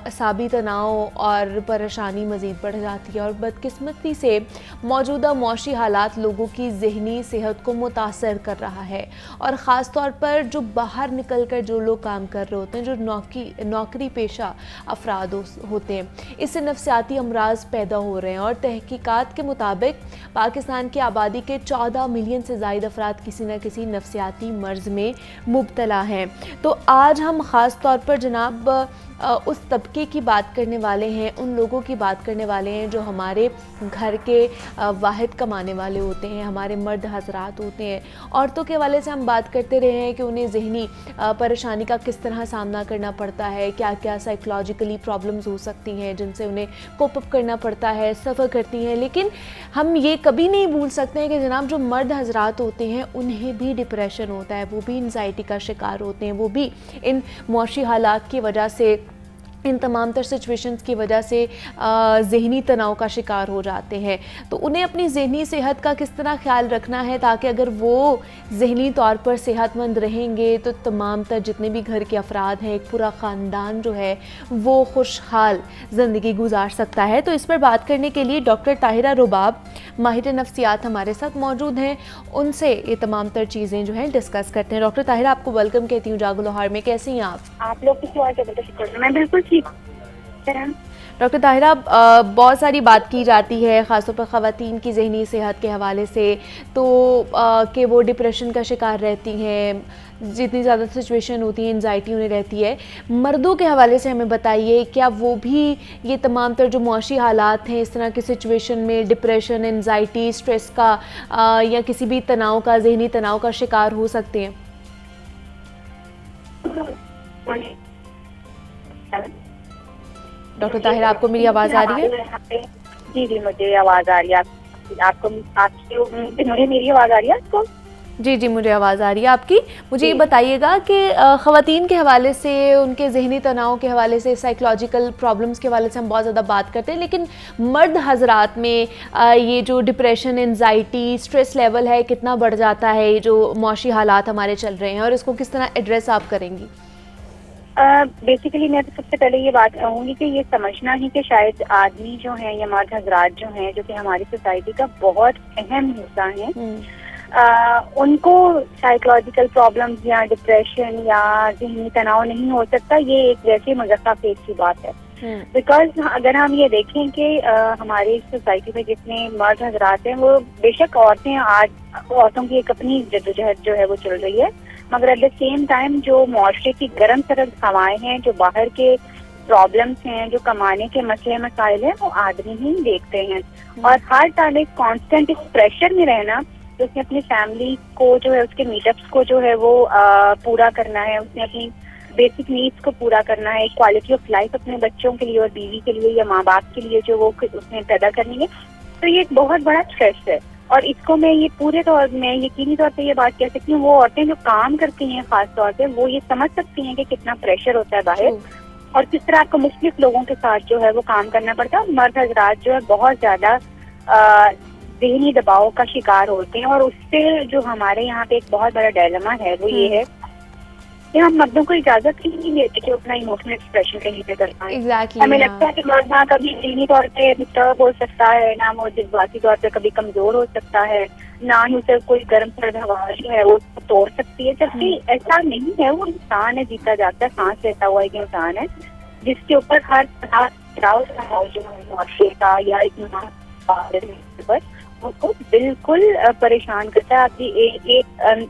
असाबी तनाव और परेशानी मज़ीद बढ़ जाती है, और बदकिस्मती से मौजूदा मौशी हालात लोगों की ज़हनी सेहत को मुतासर कर रहा है। और ख़ास तौर पर जो बाहर निकल कर जो लोग काम कर रहे होते हैं, जो नौकरी पेशा अफराद होते हैं, इससे नफसियाती अमराज पैदा हो रहे हैं। और तहकीकात के मुताबिक पाकिस्तान की आबादी के 14 मिलियन से ज़ायद अफराद किसी न किसी नफसियाती मर्ज़ में मुब्तला हैं। तो आज हम ख़ास तौर पर जनाब उस तबके की बात करने वाले हैं, उन लोगों की बात करने वाले हैं जो हमारे घर के वाहिद कमाने वाले होते हैं, हमारे मर्द हजरात होते हैं। औरतों के हवाले से हम बात करते रहे हैं कि उन्हें ज़हनी परेशानी का किस तरह सामना करना पड़ता है, क्या क्या साइकोलॉजिकली प्रॉब्लम्स हो सकती हैं जिनसे उन्हें कोप अप करना पड़ता है, सफ़र करती हैं। लेकिन हम ये कभी नहीं भूल सकते हैं कि जनाब जो मर्द हजरात होते हैं उन्हें भी डिप्रेशन होता है, वो भी एंजाइटी का शिकार होते हैं, वो भी इन मौशी हालात की वजह से, इन तमाम तर सिचुएशंस की वजह से ज़हनी तनाव का शिकार हो जाते हैं। तो उन्हें अपनी ज़हनी सेहत का किस तरह ख्याल रखना है ताकि अगर वो ज़हनी तौर पर सेहतमंद रहेंगे तो तमाम तर जितने भी घर के अफराद हैं, एक पूरा ख़ानदान जो है वो खुशहाल ज़िंदगी गुजार सकता है। तो इस पर बात करने के लिए डॉक्टर ताहिरा रुबाब, माहिर नफ्सियात, हमारे साथ मौजूद हैं। उनसे ये तमाम तर चीज़ें जो हैं डिस्कस करते हैं। डॉक्टर ताहिरा, आपको वेलकम कहती हूँ जागो लाहौर में। कैसे हैं आप? आप लोग की दुआ जबरदस्त। मैं बिल्कुल ठीक। डॉक्टर ताहिरा, बहुत सारी बात की जाती है ख़ासतौर पर ख़वातीन की ज़हनी सेहत के हवाले से, तो कि वो डिप्रेशन का शिकार रहती हैं, जितनी ज़्यादा सिचुएशन होती है एंजाइटी उन्हें रहती है। मर्दों के हवाले से हमें बताइए, क्या वो भी ये तमाम तर जो मुआशी हालात हैं, इस तरह की सिचुएशन में डिप्रेशन, एंजाइटी, स्ट्रेस का या किसी भी तनाव का, ज़हनी तनाव का शिकार हो सकते हैं? डॉक्टर ताहिरा, आपको मेरी आवाज़ आ रही है? जी जी, मुझे आवाज़ आ रही है। आपको मुझे मेरी आवाज़ आ रही है आपको? जी जी, मुझे आवाज़ आ रही है आपकी। मुझे ये बताइएगा कि ख़वातीन के हवाले से, उनके ज़हनी तनाव के हवाले से, साइकोलॉजिकल प्रॉब्लम्स के हवाले से हम बहुत ज़्यादा बात करते हैं, लेकिन मर्द हजरात में ये जो डिप्रेशन, एंजाइटी, स्ट्रेस लेवल है कितना बढ़ जाता है, ये जो मौशी हालात हमारे चल रहे हैं, और इसको किस तरह एड्रेस आप करेंगी? बेसिकली मैं तो सबसे पहले ये बात कहूँगी कि ये समझना ही कि शायद आदमी जो हैं या मर्द हजरात जो हैं, जो कि हमारी सोसाइटी का बहुत अहम हिस्सा हैं, उनको साइकोलॉजिकल प्रॉब्लम्स या डिप्रेशन या ज़हनी तनाव नहीं हो सकता, ये एक वैसे मज़ाक़ फेज की बात है। बिकॉज अगर हम ये देखें कि हमारी सोसाइटी में जितने मर्द हजरात हैं, वो बेशक औरतें, आज औरतों की एक अपनी जद्दोजहद जो है वो चल रही है, मगर एट द सेम टाइम जो मुआशरे की गर्म सरद हवाएं हैं, जो बाहर के प्रॉब्लम्स हैं, जो कमाने के मसले मसाइल हैं, वो आदमी ही देखते हैं। और हर टाइम एक कांस्टेंट इस प्रेशर में रहना, तो उसने अपनी फैमिली को जो है, उसके मीटअप्स को जो है वो पूरा करना है, उसने अपनी बेसिक नीड्स को पूरा करना है, क्वालिटी ऑफ लाइफ अपने बच्चों के लिए और बीवी के लिए या माँ बाप के लिए जो वो उसने पैदा करनी है। तो ये एक बहुत बड़ा स्ट्रेस है। और इसको मैं ये पूरे तौर में यकीनी तौर पे ये बात कह सकती हूँ, वो औरतें जो काम करती हैं खास तौर पे, वो ये समझ सकती हैं कि कितना प्रेशर होता है बाहर और किस तरह आपको मुख्तलिफ लोगों के साथ जो है वो काम करना पड़ता है। मर्द हजरात जो है बहुत ज्यादा ज़हनी दबाव का शिकार होते हैं, और उससे जो हमारे यहाँ पे एक बहुत बड़ा डायलेमा है वो ये है कि हम मर्दों को इजाजत ही नहीं देते कि अपना इमोशनल एक्सप्रेशन कहीं पे कर पाए। हमें लगता है कि मर्द ना कभी ज़हनी तौर पे डिस्टर्ब हो सकता है, ना वो जज्बाती तौर पे कभी कमजोर हो सकता है, ना ही उसे कोई गर्म सर्द हवा जो है वो तोड़ सकती है, जबकि ऐसा नहीं है। वो इंसान है, जीता जाता है, सांस लेता हुआ एक इंसान है, जिसके ऊपर हर तरह या पर उसको बिल्कुल परेशान करता है। आपकी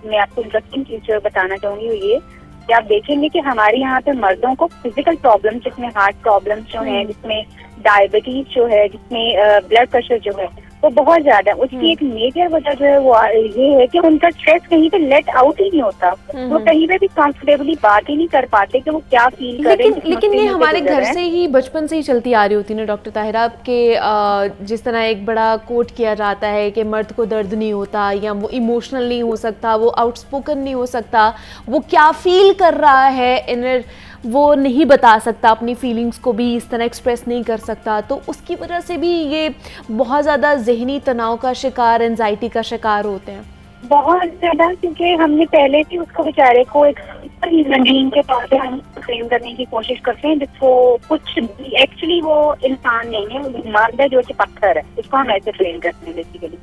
मैं आपको इंटरेस्टिंग चीज बताना चाहूंगी वो ये कि आप देखेंगे कि हमारे यहाँ पे मर्दों को फिजिकल प्रॉब्लम, जिसमें हार्ट प्रॉब्लम्स जो है, जिसमें डायबिटीज जो है, जिसमें ब्लड प्रेशर जो है, वो बहुत ज्यादा, उसकी एक मेजर वजह जो है वो ये है कि उनका स्ट्रेस कहीं पे लेट आउट ही नहीं होता। वो कहीं पे भी कंफर्टेबली बात ही नहीं कर पाते कि वो क्या फील कर रहे हैं। लेकिन ये हमारे घर से ही, बचपन से ही चलती आ रही होती है ना डॉक्टर ताहिरा, के जिस तरह एक बड़ा कोट किया जाता है कि मर्द को दर्द नहीं होता, या वो इमोशनल नहीं हो सकता, वो आउटस्पोकन नहीं हो सकता, वो क्या फील कर रहा है इनर वो नहीं बता सकता, अपनी फीलिंग्स को भी इस तरह एक्सप्रेस नहीं कर सकता। तो उसकी वजह से भी ये बहुत ज़्यादा ज़हनी तनाव का शिकार, एंजाइटी का शिकार होते हैं बहुत ज़्यादा, क्योंकि हमने पहले से उसको बेचारे को एक ह्यूमन के तौर पे हम ट्रेन करने की कोशिश करते हैं, जिसको कुछ एक्चुअली वो इंसान नहीं है, वो मर्द है जो कि पत्थर है, उसको हम ऐसे ट्रेन करते हैं बेसिकली।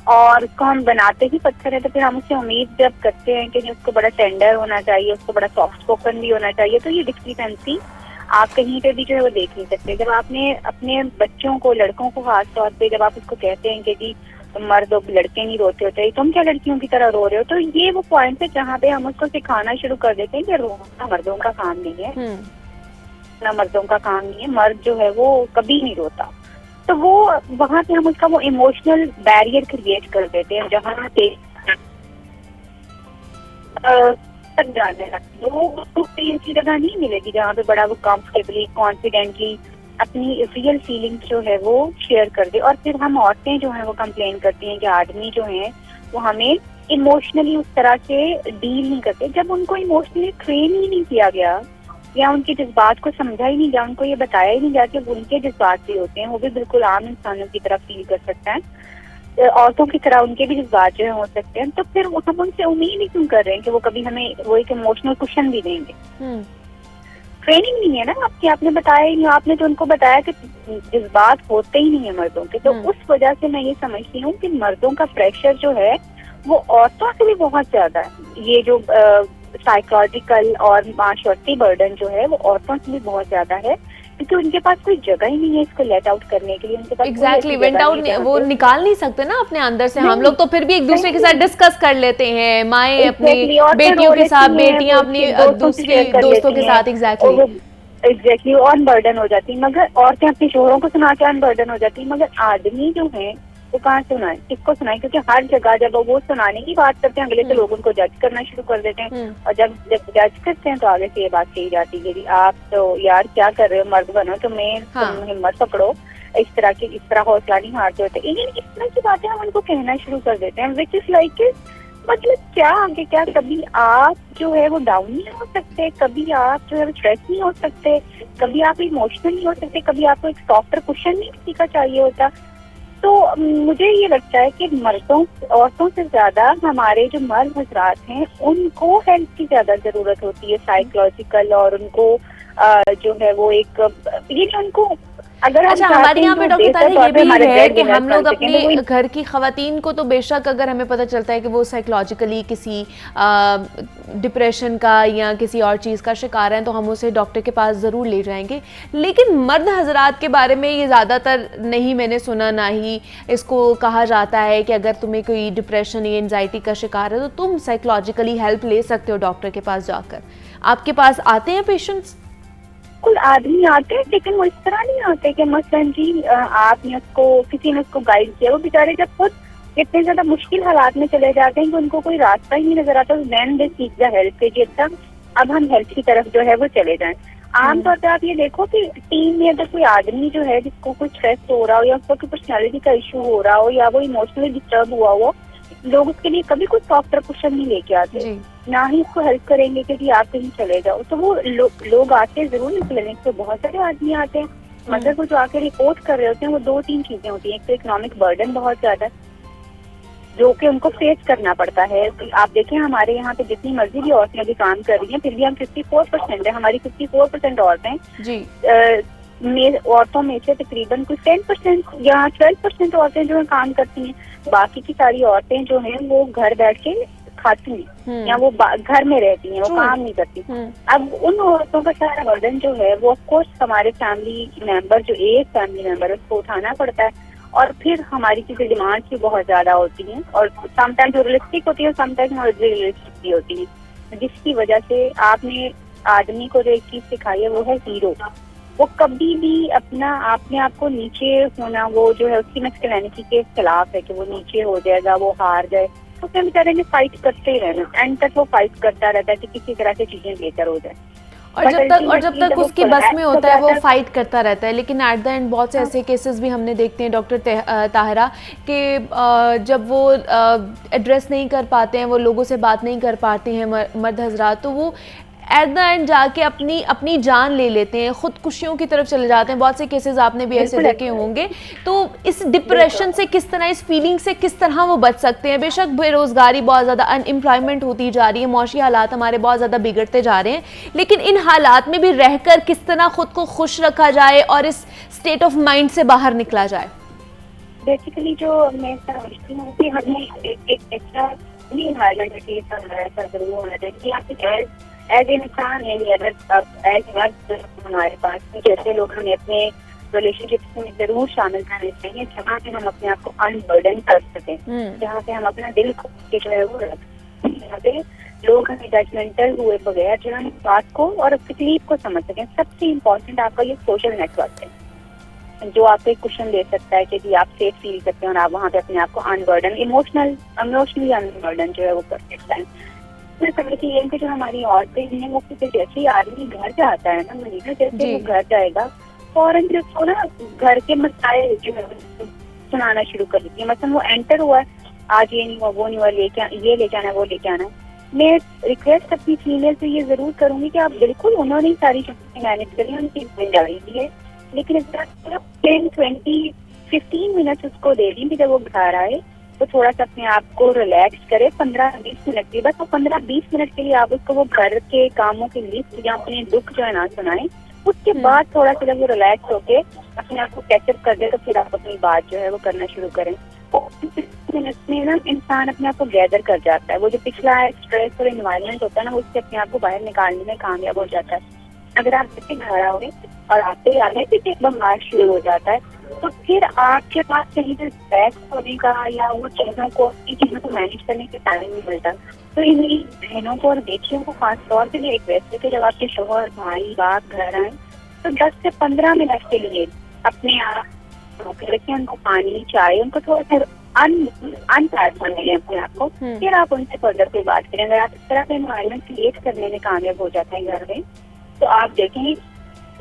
और उसको हम बनाते ही पत्थर है, तो फिर हम उससे उम्मीद जब करते हैं कि उसको बड़ा टेंडर होना चाहिए, उसको बड़ा सॉफ्ट स्पोकन भी होना चाहिए, तो ये डिस्क्रिपेंसी आप कहीं पे भी जो है वो देख नहीं सकते। जब आपने अपने बच्चों को, लड़कों को खास तौर पे, जब आप उसको कहते हैं कि जी मर्द और लड़के नहीं रोते होते, तुम क्या लड़कियों की तरह रो रहे हो, तो ये वो पॉइंट है जहाँ पे हम उसको सिखाना शुरू कर देते हैं कि रोना मर्दों का काम नहीं है, ना मर्दों का काम नहीं है, मर्द जो है वो कभी नहीं रोता। तो वो वहाँ पे हम उसका वो इमोशनल बैरियर क्रिएट कर देते हैं, जहाँ पे तक जाने लगती है वो उसको ऐसी जगह नहीं मिलेगी जहाँ पे बड़ा वो कंफर्टेबली, कॉन्फिडेंटली अपनी रियल फीलिंग्स जो है वो शेयर कर दे। और फिर हम औरतें जो हैं वो कंप्लेन करती हैं कि आदमी जो हैं वो हमें इमोशनली उस तरह से डील नहीं करते, जब उनको इमोशनली ट्रेन ही नहीं किया गया या उनके जज्बात को समझा ही नहीं गया, उनको ये बताया ही नहीं गया कि उनके जज्बात भी होते हैं, वो भी बिल्कुल आम इंसानों की तरह फील कर सकते हैं, औरतों की तरह उनके भी जज्बात जो है हो सकते हैं। तो फिर हम उनसे उम्मीद ही क्यों कर रहे हैं कि वो कभी हमें वो एक इमोशनल कुशन भी देंगे। ट्रेनिंग नहीं है ना आपकी, आपने बताया ही नहीं, आपने तो उनको बताया कि जज्बात होते ही नहीं है मर्दों के। तो उस वजह से मैं ये समझती हूँ कि मर्दों का प्रेशर जो है वो औरतों से भी बहुत ज्यादा है। ये जो साइकोलॉजिकल और माशरती बर्डन जो है वो औरतों से भी बहुत ज्यादा है, क्योंकि उनके पास कोई जगह ही नहीं है इसको लेट आउट करने के लिए। उनके पास एग्जैक्टली वेंट आउट वो निकाल नहीं सकते ना अपने अंदर से। हम लोग तो फिर भी एक दूसरे के साथ डिस्कस कर लेते हैं, माएँ अपनी बेटियों के साथ, बेटियां अपनी दूसरी दोस्तों के साथ। एग्जैक्टली ऑन बर्डन हो जाती, मगर औरतें अपने शोहरों को सुना के ऑन बर्डन हो जाती, मगर आदमी जो है वो कहाँ सुनाए, किसको सुनाए? क्योंकि हर जगह जब वो सुनाने की बात करते हैं अगले से लोग उनको जज करना शुरू कर देते हैं, और जब जज करते हैं तो आगे से ये बात कही जाती है कि आप तो यार क्या कर रहे हो, मर्द बनो, तुम हिम्मत पकड़ो, इस तरह हौसला नहीं हारते होते। इस तरह की बातें हम उनको कहना शुरू कर देते हैं, विच इज लाइक मतलब क्या आगे क्या, कभी आप जो है वो डाउन नहीं हो सकते, कभी आप जो है स्ट्रेस नहीं हो सकते, कभी आप इमोशनल नहीं हो सकते, कभी आपको एक सॉफ्टर कुशन नहीं किसी का चाहिए होता। तो मुझे ये लगता है कि औरतों से ज्यादा हमारे जो मर्द हजरात हैं उनको हेल्प की ज्यादा जरूरत होती है, साइकोलॉजिकल, और उनको जो है वो एक ये जो उनको अगर अच्छा हमारे यहाँ पे डॉक्टर ताहिरा ये भी है कि हम लोग अपने घर की खवातीन को तो बेशक अगर हमें पता चलता है कि वो साइकोलॉजिकली किसी डिप्रेशन का या किसी और चीज़ का शिकार है तो हम उसे डॉक्टर के पास ज़रूर ले जाएंगे, लेकिन मर्द हजरात के बारे में ये ज़्यादातर नहीं मैंने सुना, ना ही इसको कहा जाता है कि अगर तुम्हें कोई डिप्रेशन या एंजाइटी का शिकार है तो तुम साइकोलॉजिकली हेल्प ले सकते हो डॉक्टर के पास जाकर। आपके पास आते हैं पेशेंट्स? बिल्कुल आदमी आते हैं, लेकिन वो इस तरह नहीं आते कि मसलन जी आपने उसको, किसी ने उसको गाइड किया, वो बेचारे जब खुद इतने ज्यादा मुश्किल हालात में चले जाते हैं कि उनको कोई रास्ता ही नहीं नजर आता, then they seek the help के जी अच्छा अब हम हेल्थ की तरफ जो है वो चले जाएं। आमतौर पर आप ये देखो कि टीम में अगर कोई आदमी जो है जिसको कोई स्ट्रेस हो रहा हो या उसको कोई पर्सनैलिटी का इशू हो रहा हो या वो इमोशनली डिस्टर्ब हुआ हो, लोग उसके लिए कभी कोई सॉफ्ट कुशन नहीं लेके आते, ना ही उसको हेल्प करेंगे कि जी आप कहीं चले जाओ। तो वो लोग आते जरूर इस क्लिनिक पे, बहुत सारे आदमी आते हैं, मगर वो जो आके रिपोर्ट कर रहे होते हैं वो 2-3 चीजें होती हैं। एक तो इकोनॉमिक बर्डन बहुत ज्यादा है जो कि उनको फेस करना पड़ता है। आप देखें हमारे यहाँ पे जितनी मर्जी भी औरतें अभी काम कर रही हैं, फिर भी हम 54% है, हमारी 54% औरतें औरतों में से तकरीबन कुछ 10% या 12% औरतें जो है काम करती हैं, बाकी की सारी औरतें जो हैं वो घर बैठ के खाती हैं या वो घर में रहती हैं, वो काम नहीं करती। अब उन औरतों का सारा बर्डन जो है वो ऑफकोर्स हमारे फैमिली मेंबर, जो एक फैमिली मेंबर है उसको उठाना पड़ता है, और फिर हमारी चीजें डिमांड्स भी बहुत ज्यादा होती हैं और समटाइम्स रियलिस्टिक होती है, समटाइम्स नॉट रियलिस्टिक भी होती है, जिसकी वजह से आपने आदमी को जो एक चीज सिखाई है वो है हीरो। वो कभी भी अपना अपने आप को नीचे होना, वो जो है उसकी मैस्कुलिनिटी के खिलाफ है कि वो नीचे हो जाएगा, वो हार जाए, तो उसमें बेचारे ने फाइट करते ही रहना, एंड तक वो फाइट करता रहता है कि किसी तरह से चीजें बेहतर हो जाए। और जब तक उसकी बस में होता है वो फाइट करता रहता है, लेकिन एट द एंड बहुत से ऐसे केसेस भी हमने देखते हैं डॉक्टर ताहिरा कि जब वो एड्रेस नहीं कर पाते हैं, वो लोगों से बात नहीं कर पाते हैं मर्द हजरात, तो वो एट द एंड जाके अपनी जान ले लेते हैं, खुदकुशियों की तरफ चले जाते हैं। बहुत से केसेस आपने भी ऐसे देखे होंगे। तो इस डिप्रेशन से किस तरह, इस फीलिंग से किस तरह वो बच सकते हैं? बेशक बेरोजगारी बहुत ज़्यादा, अनएम्प्लॉयमेंट होती जा रही है, मौशी हालात हमारे बहुत ज़्यादा बिगड़ते जा रहे हैं, लेकिन इन हालात में भी रहकर किस तरह खुद को खुश रखा जाए और इस स्टेट ऑफ माइंड से बाहर निकला जाए? बेसिकली जो मैं समझती हूँ कि हमें एक ऐसा जरूर होना चाहिए कि आप एज इंसान है, एज मर्द हमारे पास जैसे लोग हमें अपने रिलेशनशिप में जरूर शामिल करने चाहिए जहाँ पे हम अपने आप को अनबर्डन कर सकें, जहाँ पे हम अपना दिल को जो है वो रख, जहाँ पे लोग हमें जजमेंटल हुए बगैर जो है बात को और तकलीफ को समझ सकें। सबसे इम्पोर्टेंट आपका ये सोशल नेटवर्क है जो आपको एक क्वेश्चन दे सकता है कि जी आप सेफ फील करते हैं और आप वहाँ पे अपने आप को अनबर्डन, इमोशनली अनबर्डन जो है वो कर सकते हैं। मैं समझती है कि जो हमारी औरतें हैं वो जैसे ही आदमी घर जाता है ना मनीषा, जैसे वो घर जाएगा फौरन जो उसको ना घर के मसाइल जो है सुनाना शुरू कर देती है। मतलब वो एंटर हुआ है, आज ये नहीं हुआ, वो नहीं हुआ, ये लेके आना, वो लेके आना। मैं रिक्वेस्ट अपनी फीमेल से ये जरूर करूंगी कि आप बिल्कुल, उन्होंने सारी चीजें मैनेज करी, उनकी जिम्मेदारी दी है, लेकिन 10-20-15 मिनट उसको दे दी कि जब वो घर आए तो थोड़ा सा अपने आप को रिलैक्स करे 15-20 मिनट की, बस वो 15-20 मिनट के लिए आप उसको वो घर के कामों की लिस्ट या अपने दुख जो है ना सुनाएं। उसके बाद थोड़ा सा जब वो रिलैक्स होके अपने आप को कैचअप कर दे तो फिर आप अपनी बात जो है वो करना शुरू करें। 15 मिनट में ना इंसान अपने आप को गैदर कर जाता है, वो जो पिछला स्ट्रेस और एनवायरनमेंट होता है ना उससे अपने आप को बाहर निकालने में कामयाब हो जाता है। अगर आप जैसे घर आओगे और आते आने से एक बमार शुरू हो जाता है तो फिर आपके पास कहीं पर बैक होने का या वो चीजों को मैनेज करने का टाइम नहीं मिलता। तो इन बहनों को और बेटियों को खास तौर पे एक वैसे कि जब आपके शोहर भाई बाप घर आए तो 10 से 15 मिनट के लिए अपने आप रखें, उनको पानी चाय, उनको थोड़ा सा अनपैक करने लें अपने आप को, फिर आप उनसे फर्दर कोई बात करें। अगर आप इस तरह का एनवायरनमेंट क्रिएट करने में कामयाब हो जाता है घर में तो आप देखेंगे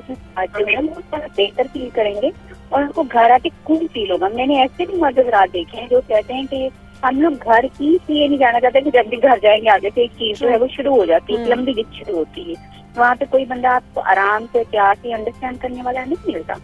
बेहतर फील करेंगे और उनको घर आके कूल फील होगा। मैंने ऐसे भी मर्द हज़रात देखे हैं जो कहते हैं कि हम लोग घर की इसलिए नहीं जाना चाहते कि जब भी घर जाएंगे आगे से एक चीज जो है वो शुरू हो जाती है, लंबी लिस्ट शुरू होती है, वहाँ पे कोई बंदा आपको आराम से प्यार से अंडरस्टैंड करने वाला नहीं मिलता,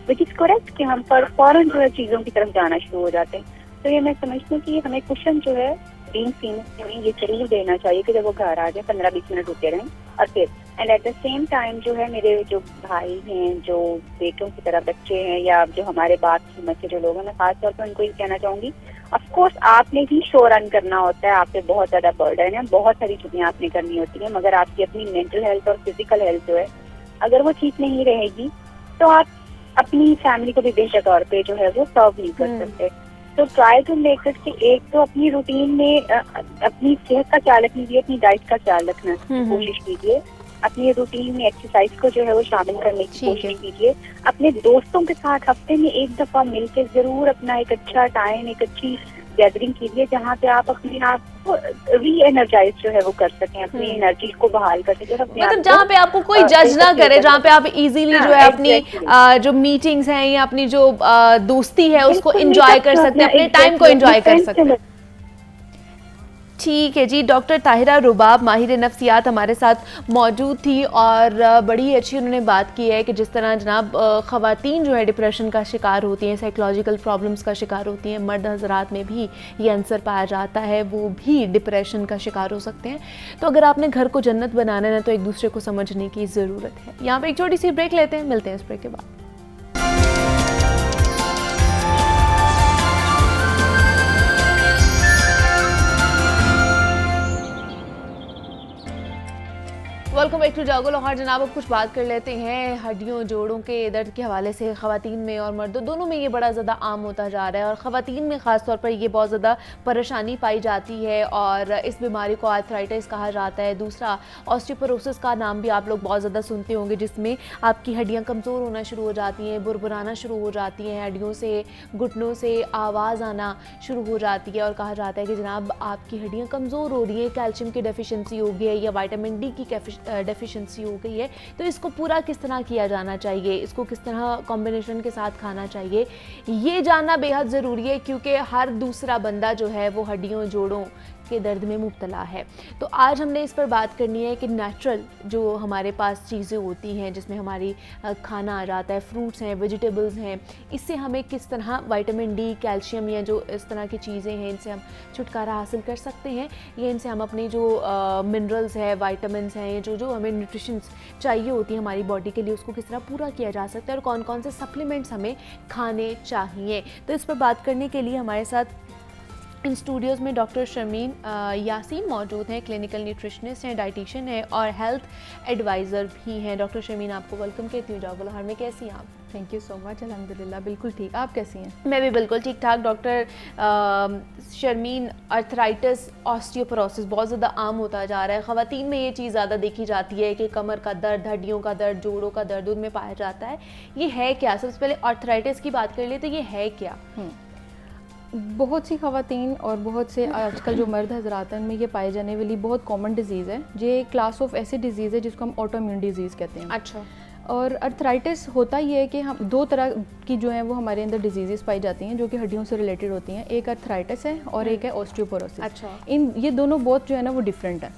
विच इज करेक्ट कि हम फौरन जो है चीजों की तरफ जाना शुरू हो जाते हैं। तो ये मैं समझती हूँ कि हमें क्वेश्चन जो है बीइंग फीमेल में ये जरूर देना चाहिए कि जब वो घर आ जाए 15-20 मिनट रुके रहें और फिर and at the same time जो है मेरे जो भाई हैं, जो बेटों की तरह बच्चे हैं या जो हमारे बात कीमत के जो लोग हैं, मैं खास तौर पर उनको ये कहना चाहूंगी, ऑफकोर्स आपने भी शो रन करना होता है, आप पे बहुत ज्यादा बर्डन है, बहुत सारी चीजें आपने करनी होती है, मगर आपकी अपनी मेंटल हेल्थ और फिजिकल हेल्थ जो है अगर वो ठीक नहीं रहेगी तो आप अपनी फैमिली को भी बेहतर तौर पे जो है वो सर्व नहीं कर सकते। तो ट्राई टू मेक इट कि एक तो अपनी रूटीन में अपनी सेहत का ख्याल रखना, अपनी डाइट का ख्याल रखना की कोशिश कीजिए, अपनी रूटीन में एक्सरसाइज को जो है वो शामिल करने की कोशिश कीजिए। अपने दोस्तों के साथ हफ्ते में एक दफा मिलकर जरूर अपना एक अच्छा टाइम, एक अच्छी गैदरिंग कीजिए जहाँ पे आप अपने आप को री एनर्जाइज जो है वो कर सकें, अपनी एनर्जी को बहाल कर सकें, मतलब जहाँ पे आपको कोई जज ना करे, जहाँ पे आप इजीली जो है अपनी जो मीटिंग्स हैं या अपनी जो दोस्ती है उसको एंजॉय कर सकते हैं, अपने टाइम को एंजॉय कर सकते हैं। ठीक है जी, डॉक्टर ताहिरा रुबाब माहिर नफ्सियात हमारे साथ मौजूद थी और बड़ी अच्छी उन्होंने बात की है कि जिस तरह जनाब ख़वातीन जो है डिप्रेशन का शिकार होती हैं, साइकोलॉजिकल प्रॉब्लम्स का शिकार होती हैं, मर्द हज़रात में भी ये आंसर पाया जाता है, वो भी डिप्रेशन का शिकार हो सकते हैं। तो अगर आपने घर को जन्नत बनाना है तो एक दूसरे को समझने की ज़रूरत है। यहाँ पर एक छोटी सी ब्रेक लेते हैं, मिलते हैं इस ब्रेक के बाद। वेलकम बैक टू जागो लाहौर। जनाब अब कुछ बात कर लेते हैं हड्डियों जोड़ों के दर्द के हवाले से। ख़वातीन में और मर्दों दोनों में ये बड़ा ज़्यादा आम होता जा रहा है और ख़वातीन में ख़ास तौर पर ये बहुत ज़्यादा परेशानी पाई जाती है और इस बीमारी को आर्थराइटिस कहा जाता है। दूसरा ऑस्टियोपोरोसिस का नाम भी आप लोग बहुत ज़्यादा सुनते होंगे, जिसमें आपकी हड्डियाँ कमज़ोर होना शुरू हो जाती हैं, बुरबुराना शुरू हो जाती हैं, हड्डियों से घुटनों से आवाज़ आना शुरू हो जाती है और कहा जाता है कि जनाब आपकी हड्डियाँ कमज़ोर हो रही हैं, कैल्शियम की डेफिशिएंसी हो गई है या विटामिन डी की डेफिशिएंसी हो गई है। तो इसको पूरा किस तरह किया जाना चाहिए, इसको किस तरह कॉम्बिनेशन के साथ खाना चाहिए, ये जानना बेहद ज़रूरी है क्योंकि हर दूसरा बंदा जो है वो हड्डियों जोड़ों के दर्द में मुब्तला है। तो आज हमने इस पर बात करनी है कि नेचुरल जो हमारे पास चीज़ें होती हैं जिसमें हमारी खाना आ जाता है, फ्रूट्स हैं, वेजिटेबल्स हैं, इससे हमें किस तरह विटामिन डी, कैल्शियम या जो इस तरह की चीज़ें हैं इनसे हम छुटकारा हासिल कर सकते हैं या इनसे हम अपनी जो मिनरल्स है, विटामिन्स हैं, जो जो हमें न्यूट्रिशंस चाहिए होती है हमारी बॉडी के लिए, उसको किस तरह पूरा किया जा सकता है और कौन कौन से सप्लीमेंट्स हमें खाने चाहिए। तो इस पर बात करने के लिए हमारे साथ इन स्टूडियोज़ में डॉक्टर शर्मीन यासीन मौजूद हैं, क्लिनिकल न्यूट्रिशनिस्ट हैं, डाइटिशियन हैं और हेल्थ एडवाइज़र भी हैं। डॉक्टर शर्मीन आपको वेलकम कहती हूँ जागो लाहौर में। कैसी हैं आप? थैंक यू सो मच, अल्हम्दुलिल्लाह बिल्कुल ठीक। आप कैसी हैं? मैं भी बिल्कुल ठीक ठाक। डॉक्टर शर्मीन, अर्थराइटिस, ऑस्टियोपोरोसिस बहुत ज़्यादा आम होता जा रहा है। ख़वातीन में ये चीज़ ज़्यादा देखी जाती है कि कमर का दर्द, हड्डियों का दर्द, जोड़ों का दर्द उनमें पाया जाता है। ये है क्या? सबसे पहले अर्थराइटिस की बात कर ले तो ये है क्या? बहुत सी ख़वातीन और बहुत से आजकल जो मर्द हज़रात हैं उनमें ये पाए जाने वाली बहुत कॉमन डिजीज़ है। ये क्लास ऑफ ऐसी डिजीज़ है जिसको हम ऑटोइम्यून डिजीज़ कहते हैं। अच्छा। और अर्थराइटिस होता ये है कि हम दो तरह की जो है वो हमारे अंदर डिजीज़ पाई जाती हैं जो कि हड्डियों से रिलेटेड होती हैं। एक अर्थराइटिस है और एक है ऑस्टियोपोरोसिस। अच्छा। ये दोनों बहुत जो है ना वो डिफरेंट है।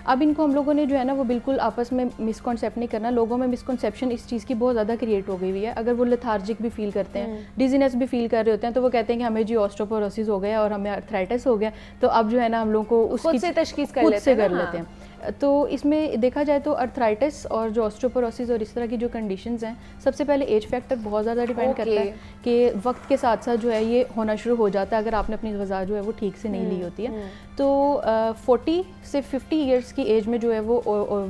अब इनको हम लोगों ने जो है ना वो बिल्कुल आपस में मिसकॉन्सेप्ट नहीं करना। लोगों में मिसकॉन्सेप्शन इस चीज़ की बहुत ज़्यादा क्रिएट हो गई हुई है। अगर वो लेथार्जिक भी फील करते हैं, डिजीनेस भी फील कर रहे होते हैं, तो वो कहते हैं कि हमें जी ऑस्टियोपोरोसिस हो गया और हमें अर्थराइटिस हो गया, तो अब जो है ना हम लोग को उसकी तशख़ीस कर लेते हैं। तो इसमें देखा जाए तो अर्थराइटिस और जो ऑस्टियोपोरोसिस और इस तरह की जो कंडीशंस हैं, सबसे पहले एज फैक्टर बहुत ज़्यादा डिपेंड करता है कि वक्त के साथ साथ जो है ये होना शुरू हो जाता है अगर आपने अपनी ग़िज़ा जो है वो ठीक से नहीं ली होती है। तो 40 से 50 ईयर्स की एज में जो है वो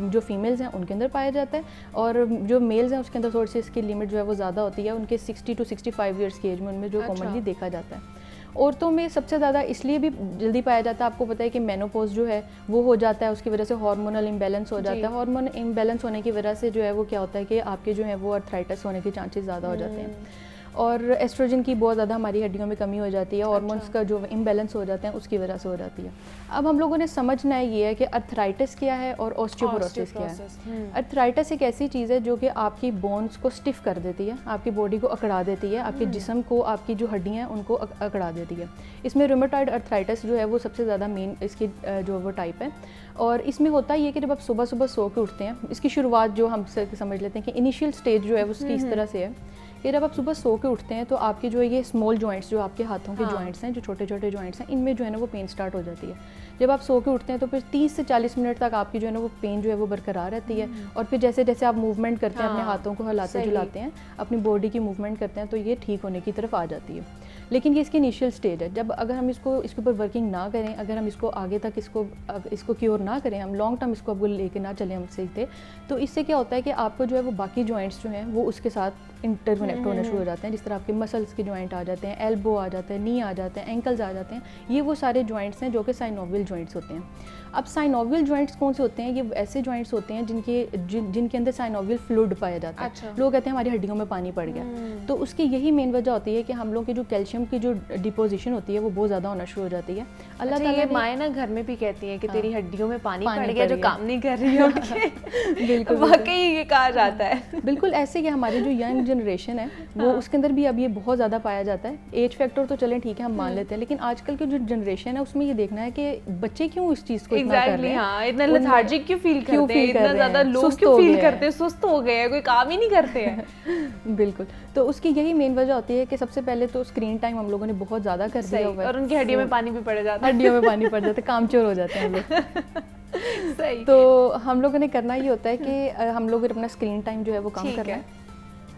जो फीमेल्स हैं उनके अंदर पाया जाता है और जो मेल्स हैं उसके अंदर थोड़ी सी इसकी लिमिट जो है वो ज़्यादा होती है। उनके 60 to 65 ईयर्स की एज में उनमें जो कॉमनली देखा जाता है। औरतों में सबसे ज़्यादा इसलिए भी जल्दी पाया जाता है, आपको पता है कि मेनोपॉज जो है वो हो जाता है, उसकी वजह से हार्मोनल इम्बैलेंस हो जाता है। हार्मोन इम्बैलेंस होने की वजह से जो है वो क्या होता है कि आपके जो है वो अर्थराइटिस होने के चांसेस ज़्यादा हो जाते हैं और एस्ट्रोजन की बहुत ज़्यादा हमारी हड्डियों में कमी हो जाती है। हार्मोन्स का जो इम्बैलेंस हो जाते हैं उसकी वजह से हो जाती है। अब हम लोगों ने समझना है ये है कि अर्थराइटिस क्या है और ऑस्टियोपोरोसिस क्या है। अर्थराइटिस एक ऐसी चीज़ है जो कि आपकी बोन्स को स्टिफ कर देती है, आपकी बॉडी को अकड़ा देती है, आपके जिस्म को, आपकी जो हड्डियाँ हैं उनको अकड़ा देती है। इसमें रूमेटॉइड अर्थराइटिस जो है वो सबसे ज़्यादा मेन इसकी जो वो टाइप है। और इसमें होता ये कि जब आप सुबह सुबह सो के उठते हैं, इसकी शुरुआत जो हम समझ लेते हैं कि इनिशियल स्टेज जो है उसकी इस तरह से है कि जब आप सुबह सो के उठते हैं तो आपके जो है ये स्मॉल जॉइंट्स जो आपके हाथों के जॉइंट्स हैं, जो छोटे छोटे जॉइंट्स हैं, इनमें जो है ना वो पेन स्टार्ट हो जाती है। जब आप सो के उठते हैं तो फिर 30 से 40 मिनट तक आपकी जो है ना वो पेन जो है वो बरकरार रहती है और फिर जैसे जैसे आप मूवमेंट करते हैं, अपने हाथों को हिलाते जुलाते हैं, अपनी बॉडी की मूवमेंट करते हैं, तो ये ठीक होने की तरफ आ जाती है। लेकिन ये इसकी इनिशियल स्टेज है। जब अगर हम इसके ऊपर वर्किंग ना करें, अगर हम इसको आगे तक इसको क्योर ना करें, हम लॉन्ग टर्म इसको आपको लेके ना चलें हम सीधे, तो इससे क्या होता है कि आपको जो है वो बाकी जॉइंट्स जो हैं वो उसके साथ इंटरकनेक्ट होने शुरू हो जाते हैं। जिस तरह आपके मसल्स के जॉइंट आ जाते हैं, एल्बो आ जाता है, नी आ जाते हैं, एंकल्स आ जाते हैं, ये वो सारे जॉइंट्स हैं जो कि साइनोवियल जॉइंट्स होते हैं। अब साइनोवियल जॉइंट्स कौन से होते हैं? ये ऐसे जॉइंट्स होते हैं जिनके अंदर साइनोवियल फ्लूइड पाया जाता है। अच्छा। लोग कहते हैं हमारी हड्डियों में पानी पड़ गया, तो उसकी यही मेन वजह होती है कि हम लोग की जो कैल्शियम की जो डिपोजिशन होती है वो बहुत ज़्यादा होना शुरू हो जाती है। अल्लाह ताला ये माएँ ना घर में भी कहती हैं कि तेरी हड्डियों में पानी पड़ गया जो काम नहीं कर रही है। बिल्कुल, वाकई ये कहा जाता है। बिल्कुल ऐसे कि हमारी जो यंग जनरेशन है वो उसके अंदर भी अब ये बहुत ज़्यादा पाया जाता है। एज फैक्टर तो चलें ठीक है हम मान लेते हैं, लेकिन आजकल की जो जनरेशन है उसमें ये देखना है कि बच्चे क्यों इस चीज़ को इतना कर रहे हैं, इतना लेथार्जिक क्यों फील करते हैं, इतना ज़्यादा लो क्यों फील करते हैं, सुस्त हो गए हैं, कोई काम ही नहीं करते हैं। बिल्कुल, तो उसकी यही मेन वजह होती है कि सबसे पहले तो स्क्रीन टाइम हम लोगों ने बहुत ज़्यादा कर दिया हुआ है और उनकी हड्डियों में पानी भी पड़ जाता है। हड्डियों में पानी पड़ जाता है, कामचोर हो जाते हैं हम लोग। सही। तो हम लोगों ने करना ये होता है कि हम लोग अपना स्क्रीन टाइम जो है वो कम करना है।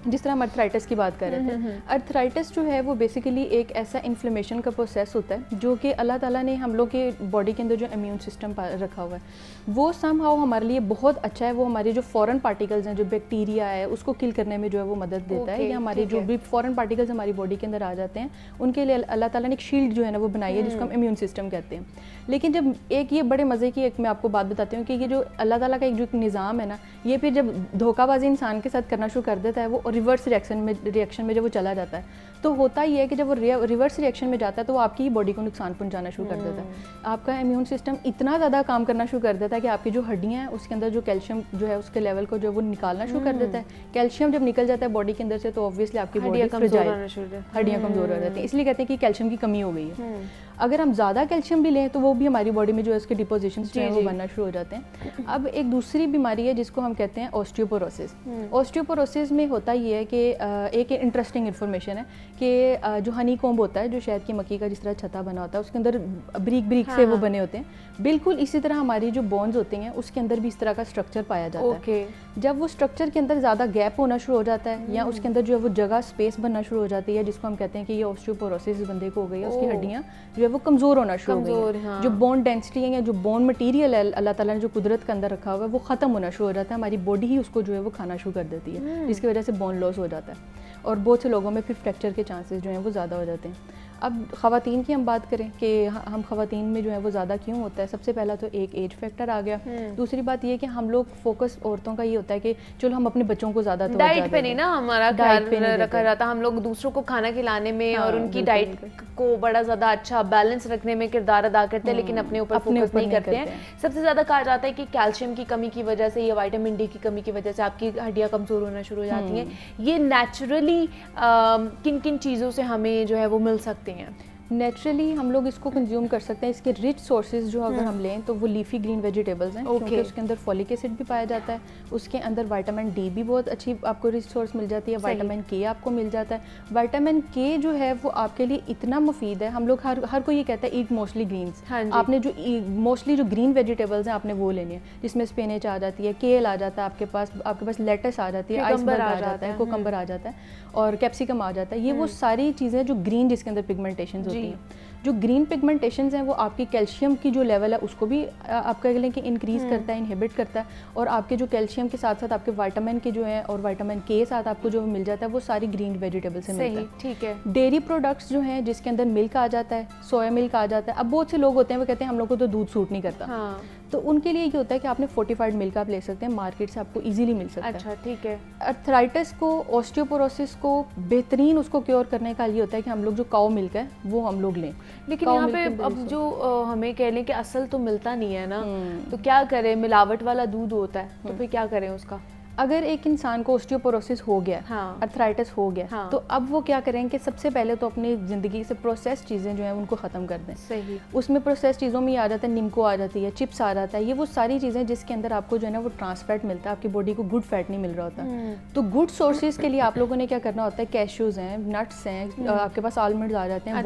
जिस तरह हम अर्थराइटिस की बात कर रहे थे, अर्थराइटिस जो है वो बेसिकली एक ऐसा इन्फ्लेमेशन का प्रोसेस होता है जो कि अल्लाह ताला ने हम लोग के बॉडी के अंदर जो इम्यून सिस्टम रखा हुआ है वो समहाउ हमारे लिए बहुत अच्छा है। वो हमारे जो फॉरेन पार्टिकल्स हैं, जो बैक्टीरिया है, उसको किल करने में जो है वो मदद देता है। या हमारे जो भी फॉरेन पार्टिकल्स हमारी बॉडी के अंदर आ जाते हैं उनके लिए अल्लाह ताला ने एक शील्ड जो है ना वो बनाई है जिसको हम इम्यून सिस्टम कहते हैं। लेकिन जब एक ये बड़े मज़े की एक मैं आपको बात बताती हूँ कि ये जो अल्लाह ताला का एक जो निज़ाम है ना, ये फिर जब धोखाबाजी इंसान के साथ करना शुरू कर देता है वो रिवर्स रिएक्शन में जब वो चला जाता है तो होता ही है कि जब वो रिवर्स रिएक्शन में जाता है तो वो आपकी ही बॉडी को नुकसान पहुंचाना शुरू कर देता है। आपका इम्यून सिस्टम इतना ज़्यादा काम करना शुरू कर देता है कि आपकी जो हड्डियाँ हैं उसके अंदर जो कैल्शियम जो है उसके लेवल को जो वो निकालना शुरू कर देता है। कैल्शियम जब निकल जाता है बॉडी के अंदर से तो ऑब्वियसली आपकी बॉडी हड्डियाँ कमज़ोर हो जाती हैं। इसलिए कहते हैं कि कैल्शियम की कमी हो गई है। अगर हम ज़्यादा कैल्शियम भी लें तो वो भी हमारी बॉडी में जो है उसके डिपोजिशन जो है वो बनना शुरू हो जाते हैं। अब एक दूसरी बीमारी है जिसको हम कहते हैं ऑस्टियोपोरोसिस। ऑस्टियोपोरोसिस में होता ये है कि एक इंटरेस्टिंग इन्फॉर्मेशन है कि जो हनी कॉम्ब होता है, जो शहद की मक्खी का जिस तरह छत्ता बना होता है उसके अंदर ब्रीक से वो बने होते हैं। बिल्कुल इसी तरह हमारी जो बोन्स होती हैं उसके अंदर भी इस तरह का स्ट्रक्चर पाया जाता है। जब वो स्ट्रक्चर के अंदर ज़्यादा गैप होना शुरू हो जाता है या उसके अंदर जो है वो जगह स्पेस बनना शुरू हो जाती है जिसको हम कहते हैं कि ये ऑस्टियोपोरोसिस बंदे को हो गई है, उसकी हड्डियाँ जो है वो कमज़ोर होना शुरू हो गई है। जो बोन डेंसिटी है या जो बोन मटीरियल है अल्लाह ताला ने जो कुदरत के अंदर रखा हुआ है वो ख़त्म होना शुरू हो जाता है। हमारी बॉडी ही उसको जो है वो खाना शुरू कर देती है जिसकी वजह से बोन लॉस हो जाता है और बहुत से लोगों में फिर फ्रैक्चर के चांसेस जो हैं वो ज़्यादा हो जाते हैं। अब ख़वातीन की हम बात करें कि हम ख़वातीन में जो है वो ज़्यादा क्यों होता है, सबसे पहला तो एक एज फैक्टर आ गया। दूसरी बात ये कि हम लोग फोकस औरतों का ये होता है कि चलो हम अपने बच्चों को ज़्यादा डाइट पे नहीं ना हमारा ख्याल रखा जाता, हम लोग दूसरों को खाना खिलाने में और उनकी डाइट को बड़ा ज़्यादा अच्छा बैलेंस रखने में किरदार अदा करते हैं लेकिन अपने ऊपर फोकस नहीं करते हैं। सबसे ज़्यादा कहा जाता है कि कैल्शियम की कमी की वजह से या विटामिन डी की कमी की वजह से आपकी हड्डियाँ कमज़ोर होना शुरू हो जाती हैं। ये नेचुरली किन किन चीज़ों से हमें जो है वो मिल सकते हैं? नेचुरली हम लोग इसको कंज्यूम कर सकते हैं। इसके रिच सोर्सेज जो अगर हम लें तो वो लीफी ग्रीन वेजिटेबल्स हैं क्योंकि उसके अंदर फॉलिक एसिड भी पाया जाता है, उसके अंदर विटामिन डी भी बहुत अच्छी आपको रिच सोर्स मिल जाती है, विटामिन के आपको मिल जाता है। विटामिन के जो है वो आपके लिए इतना मुफीद है। हम लोग हर कोई ये कहता है ईट मोस्टली ग्रीन्स। आपने जो मोस्टली जो ग्रीन वेजिटेबल्स हैं आपने वो लेने हैं जिसमें स्पिनच आ जाती है, केल आ जाता है, आपके पास लेटस आ जाती है, आइसबर्ग आ जाता है, कोकम्बर आ जाता है और कैप्सिकम आ जाता है। ये वो सारी चीज़ें जो ग्रीन जिसके अंदर पिगमेंटेशन होती हैं। जो ग्रीन पिगमेंटेशंस हैं वो आपकी कैल्शियम की जो लेवल है उसको भी आप कह लें कि इंक्रीज़ करता है, इनहिबिट करता है और आपके जो कैल्शियम के साथ साथ आपके विटामिन के जो है और विटामिन के साथ आपको जो मिल जाता है वो सारी ग्रीन वेजिटेबल से मिलता है। ठीक है। डेयरी प्रोडक्ट्स जो हैं जिसके अंदर मिल्क आ जाता है, सोया मिल्क आ जाता है। अब बहुत से लोग होते हैं वो कहते हैं हम लोग को तो दूध सूट नहीं करता, तो उनके लिए ये होता है कि आपने फोर्टिफाइड मिल्क आप ले सकते हैं, मार्केट से आपको इजीली मिल सकता है। अच्छा, ठीक है। अर्थराइटिस को, ऑस्टियोपोरोसिस को बेहतरीन उसको क्योर करने का ये होता है कि हम लोग जो काऊ मिल्क है वो हम लोग लें। लेकिन यहाँ पे अब जो हमें कह लें कि असल तो मिलता नहीं है ना, तो क्या करें? मिलावट वाला दूध होता है तो फिर क्या करें उसका? अगर एक इंसान को ऑस्टियोपोरोसिस हो गया, अर्थराइटिस हो गया, तो अब वो क्या करें कि सबसे पहले तो अपनी ज़िंदगी से प्रोसेस चीज़ें जो हैं उनको ख़त्म कर दें। सही। उसमें प्रोसेस चीज़ों में आ जाता है, निम्को आ जाती है, चिप्स आ जाता है, ये वो सारी चीज़ें जिसके अंदर आपको जो है ना वो ट्रांस फैट मिलता है, आपकी बॉडी को गुड फैट नहीं मिल रहा होता। तो गुड सोर्सेज के लिए आप लोगों ने क्या करना होता है, कैश्यूज़ हैं, नट्स हैं, आपके पास आलमंड्स आ जाते हैं,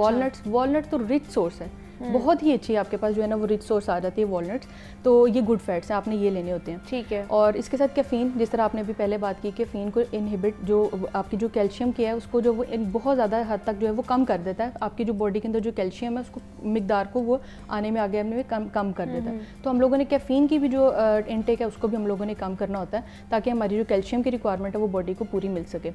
वॉलनट तो रिच सोर्स है। बहुत ही अच्छी आपके पास जो है ना वो रिच सोर्स आ जाती है वॉलनट्स। तो ये गुड फैट्स हैं, आपने ये लेने होते हैं। ठीक है। और इसके साथ कैफीन, जिस तरह आपने अभी पहले बात की, कैफीन को इनहिबिट, जो आपकी जो कैल्शियम की है उसको जो वो बहुत ज़्यादा हद तक जो है वो कम कर देता है। आपकी जो बॉडी के अंदर जो कैल्शियम है उसको मिकदार को वो आने में आगे में कम कर देता है। तो हम लोगों ने कैफीन की भी जो इनटेक है उसको भी हम लोगों ने कम करना होता है ताकि हमारी जो कैल्शियम की रिक्वायरमेंट है वो बॉडी को पूरी मिल सके।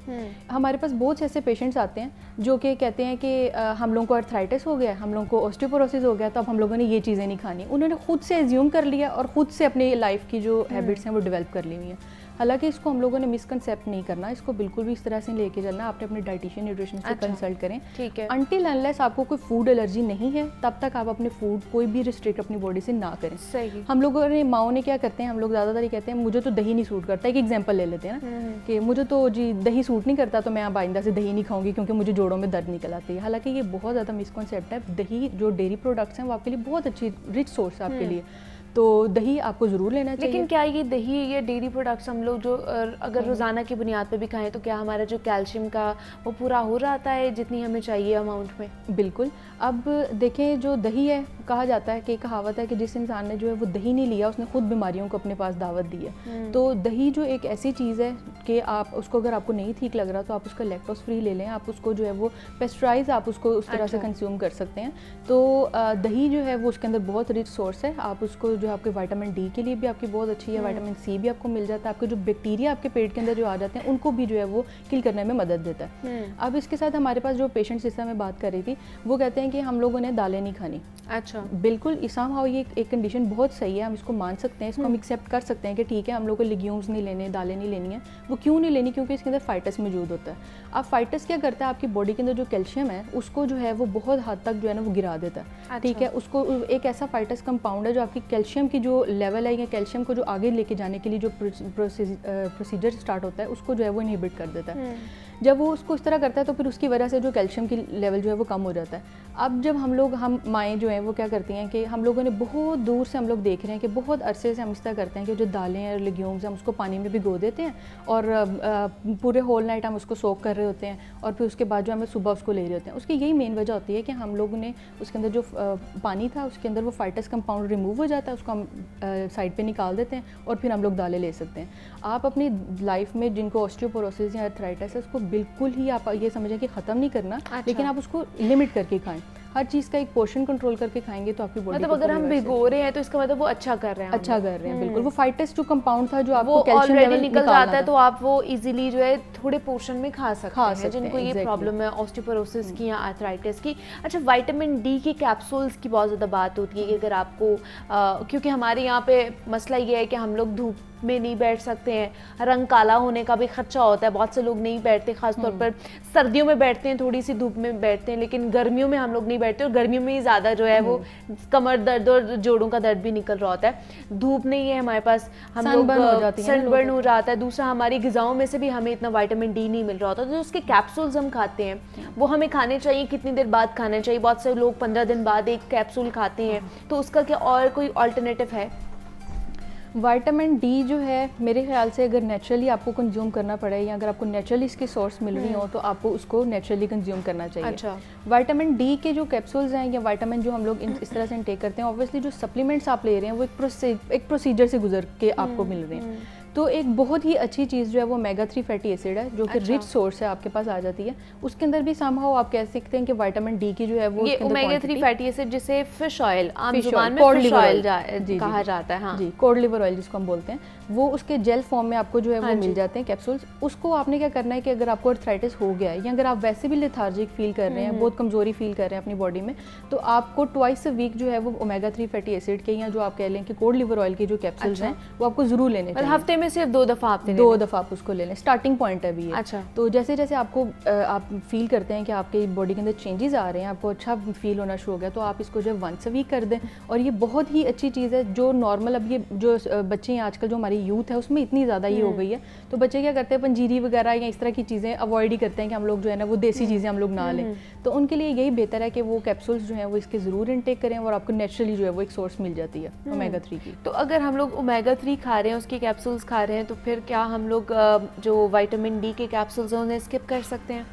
हमारे पास बहुत से ऐसे पेशेंट्स आते हैं जो कि कहते हैं कि हम लोगों को अर्थराइटिस हो गया, हम लोगों को ऑस्टियोपोरोसिस हो गया, तो अब हम लोगों ने ये चीज़ें नहीं खानी। उन्होंने खुद से एज्यूम कर लिया और खुद से अपनी लाइफ की जो हैबिट्स हैं वो डेवलप कर ली हुई हैं। हालांकि इसको हम लोगों ने मिसकंसेप्ट नहीं करना, इसको बिल्कुल भी इस तरह से लेके चलना। आपने अपने डाइटिशियन न्यूट्रिशन से कंसल्ट करें। ठीक है। अनटिल अनलेस आपको कोई फूड एलर्जी नहीं है तब तक आप अपने फूड कोई भी रिस्ट्रिक्ट अपनी बॉडी से ना करें। सही। हम लोगों ने माओ ने क्या करते हैं, हम लोग ज़्यादातर ये कहते हैं मुझे तो दही नहीं सूट करता। एक एग्जाम्पल ले लेते हैं ना कि मुझे तो जी दही सूट नहीं करता, तो मैं अब आइंदा से दही नहीं खाऊंगी क्योंकि मुझे जोड़ों में दर्द निकल आती है। हालांकि ये बहुत ज़्यादा मिसकॉन्सेप्ट है। दही जो डेयरी प्रोडक्ट्स हैं वो आपके लिए बहुत अच्छी रिच सोर्स है आपके लिए, तो दही आपको ज़रूर लेना चाहिए। लेकिन क्या ये दही या डेयरी प्रोडक्ट्स हम लोग जो अगर रोज़ाना की बुनियाद पे भी खाएं तो क्या हमारा जो कैल्शियम का वो पूरा हो जाता है जितनी हमें चाहिए अमाउंट में? बिल्कुल। अब देखें, जो दही है, कहा जाता है कि कहावत है कि जिस इंसान ने जो है वो दही नहीं लिया उसने खुद बीमारियों को अपने पास दावत दी है। तो दही जो एक ऐसी चीज़ है कि आप उसको, अगर आपको नहीं ठीक लग रहा तो आप उसका लैक्टोज फ्री ले लें। आप उसको जो है वो पेस्चराइज आप उसको उस तरह से कंज्यूम कर सकते हैं। तो दही जो है वो उसके अंदर बहुत रिच सोर्स है। आप उसको जो आपके विटामिन डी के लिए भी आपकी बहुत अच्छी है, विटामिन सी भी आपको मिल जाता है। आपके जो बैक्टीरिया आपके पेट के अंदर जो आ जाते हैं उनको भी जो है वो किल करने में मदद देता है। अब इसके साथ हमारे पास जो पेशेंट्स जिस तरह मैं बात कर रही थी वो कहते हैं कि हम लोगों ने दालें नहीं खानी। अच्छा। बिल्कुल, इसाम ये एक कंडीशन बहुत सही है, हम इसको मान सकते हैं, इसको हम एक्सेप्ट कर सकते हैं कि ठीक है हम लोग को लिग्यूम्स नहीं लेने, दालें नहीं लेनी है। वो क्यों नहीं लेनी? क्योंकि इसके अंदर फाइटस मौजूद होता है। अब फाइटस क्या करता है, आपकी बॉडी के अंदर जो कैल्शियम है उसको जो है वो बहुत हद तक जो है ना वो गिरा देता है। अच्छा। ठीक है, उसको एक ऐसा फाइटस कंपाउंड है जो आपकी कैल्शियम की जो लेवल है या कैल्शियम को जो आगे लेके जाने के लिए जो प्रोसीजर स्टार्ट होता है उसको जो है वो इनहिबिट कर देता है। जब वो उसको इस तरह करता है तो फिर उसकी वजह से जो कैल्शियम की लेवल जो है वो कम हो जाता है। अब जब हम माएँ जो हैं वो क्या करती हैं कि हम लोगों ने बहुत दूर से हम लोग देख रहे हैं कि बहुत अरसे से हम इस तरह करते हैं कि जो दालें और लेग्यूम्स हैं हम उसको पानी में भिगो देते हैं और पूरे होल नाइट हम उसको सोक कर रहे होते हैं और फिर उसके बाद जो हमें सुबह उसको ले रहे होते हैं। उसकी यही मेन वजह होती है कि हम लोगों ने उसके अंदर जो पानी था उसके अंदर वो फाइटस कंपाउंड रिमूव हो जाता है, उसको हम साइड पे निकाल देते हैं और फिर हम लोग दालें ले सकते हैं। आप अपनी लाइफ में जिनको ऑस्टियोपोरोसिस या अर्थराइटिस है उसको बिल्कुल ही आप ये समझें कि ख़त्म नहीं करना। अच्छा। लेकिन आप उसको लिमिट करके खाएं, हर चीज़ का एक पोर्शन कंट्रोल करके खाएंगे तो आपकी बॉडी, मतलब अगर हम भिगो रहे हैं तो इसका मतलब वो अच्छा कर रहे हैं, अच्छा कर रहे हैं। बिल्कुल, वो फाइटस जो कंपाउंड था जो आपको वो कैल्शियम ऑलरेडी निकल जाता है तो आप वो इजीली जो है थोड़े पोर्शन में खा सकते हैं जिनको ये प्रॉब्लम है ऑस्टियोपोरोसिस की या आर्थराइटिस की। अच्छा, विटामिन डी की कैप्सूल्स की बहुत ज़्यादा बात होती है कि अगर आपको क्योंकि हमारे यहाँ पे मसला ये है कि हम लोग धूप में नहीं बैठ सकते हैं, रंग काला होने का भी खर्चा होता है, बहुत से लोग नहीं बैठते, खासतौर पर सर्दियों में बैठते हैं, थोड़ी सी धूप में बैठते हैं, लेकिन गर्मियों में हम लोग नहीं बैठते और गर्मियों में ही ज़्यादा जो है वो कमर दर्द और जोड़ों का दर्द भी निकल रहा होता है। धूप नहीं है हमारे पास, हम लोग सनबर्न हो जाता है। दूसरा, हमारी ग़िज़ाओं में से भी हमें इतना विटामिन डी नहीं मिल रहा होता, तो उसके कैप्सूल्स हम खाते हैं वो हमें खाने चाहिए, कितनी देर बाद खाना चाहिए? बहुत से लोग 15 दिन बाद एक कैप्सूल खाते हैं, तो उसका क्या और कोई ऑल्टरनेटिव है? विटामिन डी जो है मेरे ख्याल से अगर नेचुरली आपको कंज्यूम करना पड़े या अगर आपको नेचुरली इसकी सोर्स मिल रही हो तो आपको उसको नेचुरली कंज्यूम करना चाहिए। अच्छा। विटामिन डी के जो कैप्सूल्स हैं या विटामिन जो हम लोग इस तरह से इनटेक करते हैं, ऑब्वियसली जो सप्लीमेंट्स आप ले रहे हैं वो एक प्रोसीजर से गुजर के आपको मिल रहे हैं। तो एक बहुत ही अच्छी चीज़ जो है वो ओमेगा 3 फैटी एसिड है जो कि रिच सोर्स है, आपके पास आ जाती है। उसके अंदर भी समहाउ आप कह सकते हैं कि विटामिन डी की जो है वो ये ओमेगा 3 फैटी एसिड जिसे फिश ऑयल आम जुबान में फिश ऑयल कहा जाता है, हाँ जी, कॉड लिवर ऑयल जिसको हम बोलते हैं, वो उसके जेल फॉर्म में आपको जो है वो मिल जाते हैं कैप्सूल्स। उसको आपने क्या करना है कि अगर आपको अर्थराइटिस हो गया है या अगर आप वैसे भी लेथार्जिक फील कर रहे हैं, बहुत कमजोरी फील कर रहे हैं अपनी बॉडी में, तो आपको ट्वाइस अ वीक जो है वो ओमेगा 3 फैटी एसिड के या जो आप कह लें कि कॉड लिवर ऑयल के जो कैप्सूल्स हैं वो आपको जरूर लेने चाहिए। हफ्ते में सिर्फ 2 दफ़ा आप उसको ले लें, स्टार्टिंग पॉइंट है भी। अच्छा। तो जैसे जैसे आपको आप फील करते हैं कि आपके बॉडी के अंदर चेंजेस आ रहे हैं, आपको अच्छा फील होना शुरू हो गया, तो आप इसको जो है वंस अ वीक कर दें। और ये बहुत ही अच्छी चीज़ है जो नॉर्मल, अब ये जो बच्चे हैं आजकल, जो हमारी यूथ है उसमें इतनी ज़्यादा ही हो गई है, तो बच्चे क्या करते हैं पंजीरी वगैरह या इस तरह की चीज़ें अवॉइड ही करते हैं कि हम लोग जो है ना वो देसी चीज़ें हम लोग ना लें। तो उनके लिए यही बेहतर है कि वो कैप्सूल्स जो हैं वो इसके ज़रूर इनटेक करें और आपको नेचुरली जो है वो एक सोर्स मिल जाती है ओमेगा 3 की। तो अगर हम लोग ओमेगा 3 खा रहे हैं, उसकी कैप्सूल्स खा रहे हैं, तो फिर क्या हम लोग जो विटामिन डी के कैप्सूल्स हैं उन्हें स्किप कर सकते हैं?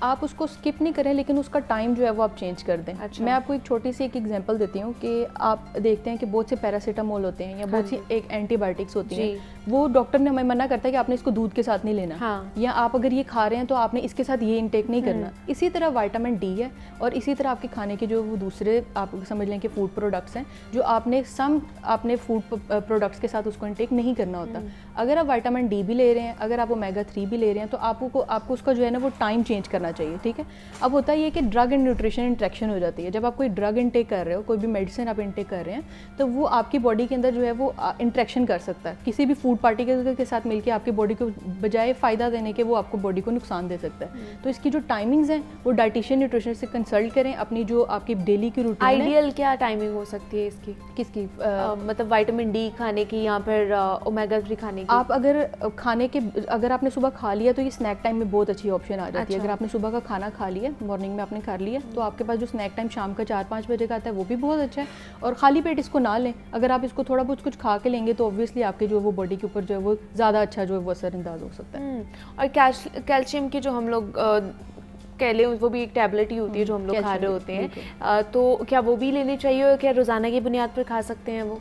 आप उसको स्किप नहीं करें, लेकिन उसका टाइम जो है वो आप चेंज कर दें। अच्छा। मैं आपको एक छोटी सी एक एग्जांपल देती हूँ कि आप देखते हैं कि बहुत से पैरासीटामोल होते हैं या बहुत सी एक एंटीबायोटिक्स होती हैं, वो डॉक्टर ने हमें मना करता है कि आपने इसको दूध के साथ नहीं लेना। हाँ। या आप अगर ये खा रहे हैं तो आपने इसके साथ ये इंटेक नहीं करना। इसी तरह विटामिन डी है, और इसी तरह आपके खाने के जो वो दूसरे आप समझ लें कि फूड प्रोडक्ट्स हैं जो आपने फूड प्रोडक्ट्स के साथ उसको इंटेक नहीं करना होता। अगर आप विटामिन डी भी ले रहे हैं, अगर आप ओमेगा 3 भी ले रहे हैं, तो आपको उसका जो है ना वो टाइम चेंज करना चाहिए। ठीक है, अब होता है ये कि ड्रग एंड न्यूट्रिशन इंट्रैक्शन हो जाती है। जब आप कोई ड्रग इंटेक कर रहे हो, कोई भी मेडिसिन आप इंटेक कर रहे हैं, तो वो आपकी बॉडी के अंदर जो है वो इंट्रैक्शन कर सकता है किसी भी फूड पार्टिकल के साथ मिलकर आपकी बॉडी को बजाय फ़ायदा देने के वो आपको बॉडी को नुकसान दे सकता है। तो इसकी जो टाइमिंग्स हैं वो डाइटिशियन न्यूट्रिशन से कंसल्ट करें। अपनी जो आपकी डेली की रूटीन है, आइडियल क्या टाइमिंग हो सकती है इसकी? किसकी मतलब विटामिन डी खाने की या फिर ओमेगा 3 खाने की? आप अगर आपने सुबह खा लिया तो ये स्नैक टाइम में बहुत अच्छी ऑप्शन आ जाती है। अगर आपने सुबह का खाना खा लिया, मॉर्निंग में आपने कर लिया, तो आपके पास जो स्नैक टाइम शाम का 4-5 बजे का आता है वो भी बहुत अच्छा है। और खाली पेट इसको ना लें, अगर आप इसको थोड़ा बहुत कुछ खा के लेंगे तो ऑब्वियसली आपके जो है वो बॉडी के ऊपर जो है वो ज़्यादा अच्छा जो है वो असरअंदाज हो सकता है। और कैल्शियम की जो हम लोग कह लें वो भी एक टैबलेट ही होती है जो हम लोग खा रहे होते हैं, तो क्या वो भी लेनी चाहिए और क्या रोज़ाना की बुनियाद पर खा सकते हैं वो?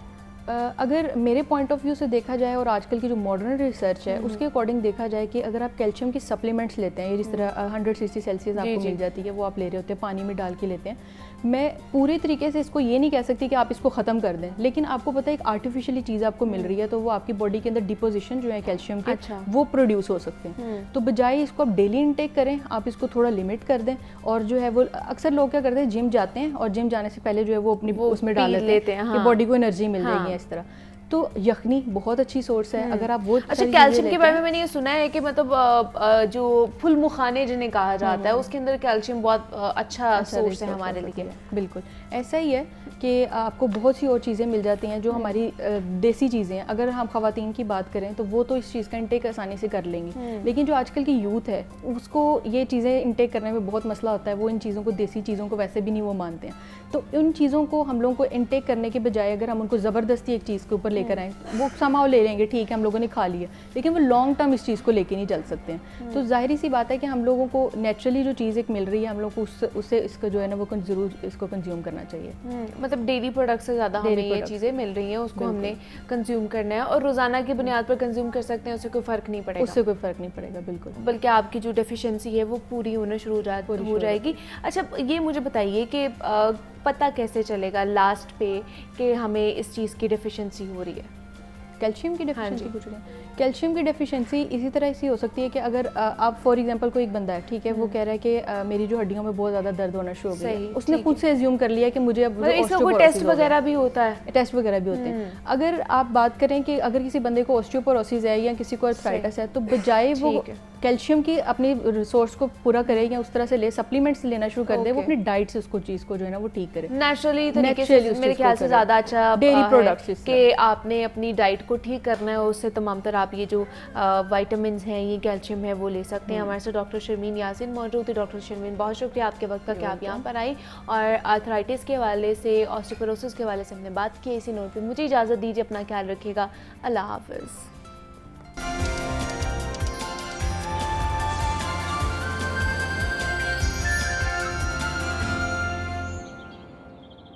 अगर मेरे पॉइंट ऑफ व्यू से देखा जाए और आजकल की जो मॉडर्न रिसर्च है उसके अकॉर्डिंग देखा जाए कि अगर आप कैल्शियम की सप्लीमेंट्स लेते हैं, जिस तरह 160 सेल्सियस आपको मिल जाती है, वो आप ले रहे होते हैं, पानी में डाल के लेते हैं, मैं पूरी तरीके से इसको ये नहीं कह सकती कि आप इसको ख़त्म कर दें, लेकिन आपको पता है एक आर्टिफिशियली चीज़ आपको मिल रही है, तो वो आपकी बॉडी के अंदर डिपोजिशन जो है कैल्शियम के, वो प्रोड्यूस हो सकते हैं। तो बजाय इसको आप डेली इनटेक करें, आप इसको थोड़ा लिमिट कर दें। और जो है वो अक्सर लोग क्या करते हैं, जिम जाते हैं और जिम जाने से पहले जो है वो अपनी उसमें डाल लेते हैं कि बॉडी को एनर्जी मिल जाएगी इस तरह। तो यखनी बहुत अच्छी सोर्स है अगर आप वो। अच्छा, कैल्शियम के बारे में मैंने ये सुना है कि मतलब जो फुल मुखाने जिन्हें कहा जाता है उसके अंदर कैल्शियम बहुत अच्छा सोर्स है हमारे लिए। बिल्कुल ऐसा ही है कि आपको बहुत सी और चीज़ें मिल जाती हैं जो हमारी देसी चीज़ें हैं। अगर हम ख़वातीन की बात करें तो वो तो इस चीज़ का इंटेक आसानी से कर लेंगी, लेकिन जो आजकल की यूथ है उसको ये चीज़ें इंटेक करने में बहुत मसला होता है। वो इन चीज़ों को, देसी चीज़ों को वैसे भी नहीं वो मानते हैं। तो उन चीज़ों को हम लोगों को इंटेक करने के बजाय अगर हम उनको ज़बरदस्ती एक चीज़ के ऊपर लेकर आएँ, वो समाव ले लेंगे, ठीक है हम लोगों ने खा लिया, लेकिन वो लॉन्ग टर्म इस चीज़ को लेके नहीं चल सकते हैं। तो जाहिर सी बात है कि हम लोगों को नेचुरली जो चीज़ एक मिल रही है, हम लोग को उससे इसका जो है ना वो ज़रूर इसको कंज्यूम करना चाहिए। मतलब डेली प्रोडक्ट से ज़्यादा हमें ये चीज़ें मिल रही हैं, उसको हमने कंज्यूम करना है और रोज़ाना की बुनियाद पर कंज्यूम कर सकते हैं, उससे कोई फ़र्क नहीं पड़ेगा। उससे कोई फ़र्क नहीं पड़ेगा, बिल्कुल। बल्कि आपकी जो डेफिशिएंसी है वो पूरी होना शुरू हो जाएगी। अच्छा, ये मुझे बताइए कि पता कैसे चलेगा लास्ट पे कि हमें इस चीज़ की डेफिशिएंसी हो रही है? कैल्शियम की डेफिशिएंसी पूछ रहे हैं। कैल्शियम की डेफिशिएंसी इसी तरह ऐसी हो सकती है कि अगर आप फॉर एग्जांपल कोई एक बंदा है, ठीक है, वो कह रहा है कि मेरी जो हड्डियों में बहुत ज़्यादा दर्द होना शुरू हो गया है, उसने खुद से एज्यूम कर लिया कि मुझे अब इसका कोई टेस्ट वगैरह भी होता है? टेस्ट वगैरह भी होते हैं। अगर आप बात करें कि अगर किसी बंदे को ऑस्टियोपोरोसिस है या किसी को आर्थराइटिस है, तो बजाय वो कैल्शियम की अपनी रिसोर्स को पूरा करे या उस तरह से ले, सप्लीमेंट्स लेना शुरू कर दे, वो अपनी डाइट से उसको चीज़ को जो है ना वो ठीक करे नेचुरली तरीके से। मेरे ख्याल से ज़्यादा अच्छा डेयरी प्रोडक्ट्स कि आपने अपनी डाइट को ठीक करना है, उससे तमाम तरह आप ये जो विटामिन्स हैं, ये कैल्शियम है, वो ले सकते हैं। हमारे साथ डॉक्टर शर्मीन यासीन मौजूद है। डॉक्टर शर्मीन, बहुत शुक्रिया आपके वक्त का कि आप यहाँ पर आई और आर्थराइटिस के हवाले से, ऑस्टियोपोरोसिस के हवाले से हमने बात की। इसी नोट पर मुझे इजाज़त दीजिए, अपना ख्याल रखिएगा, अल्लाह हाफ़िज़।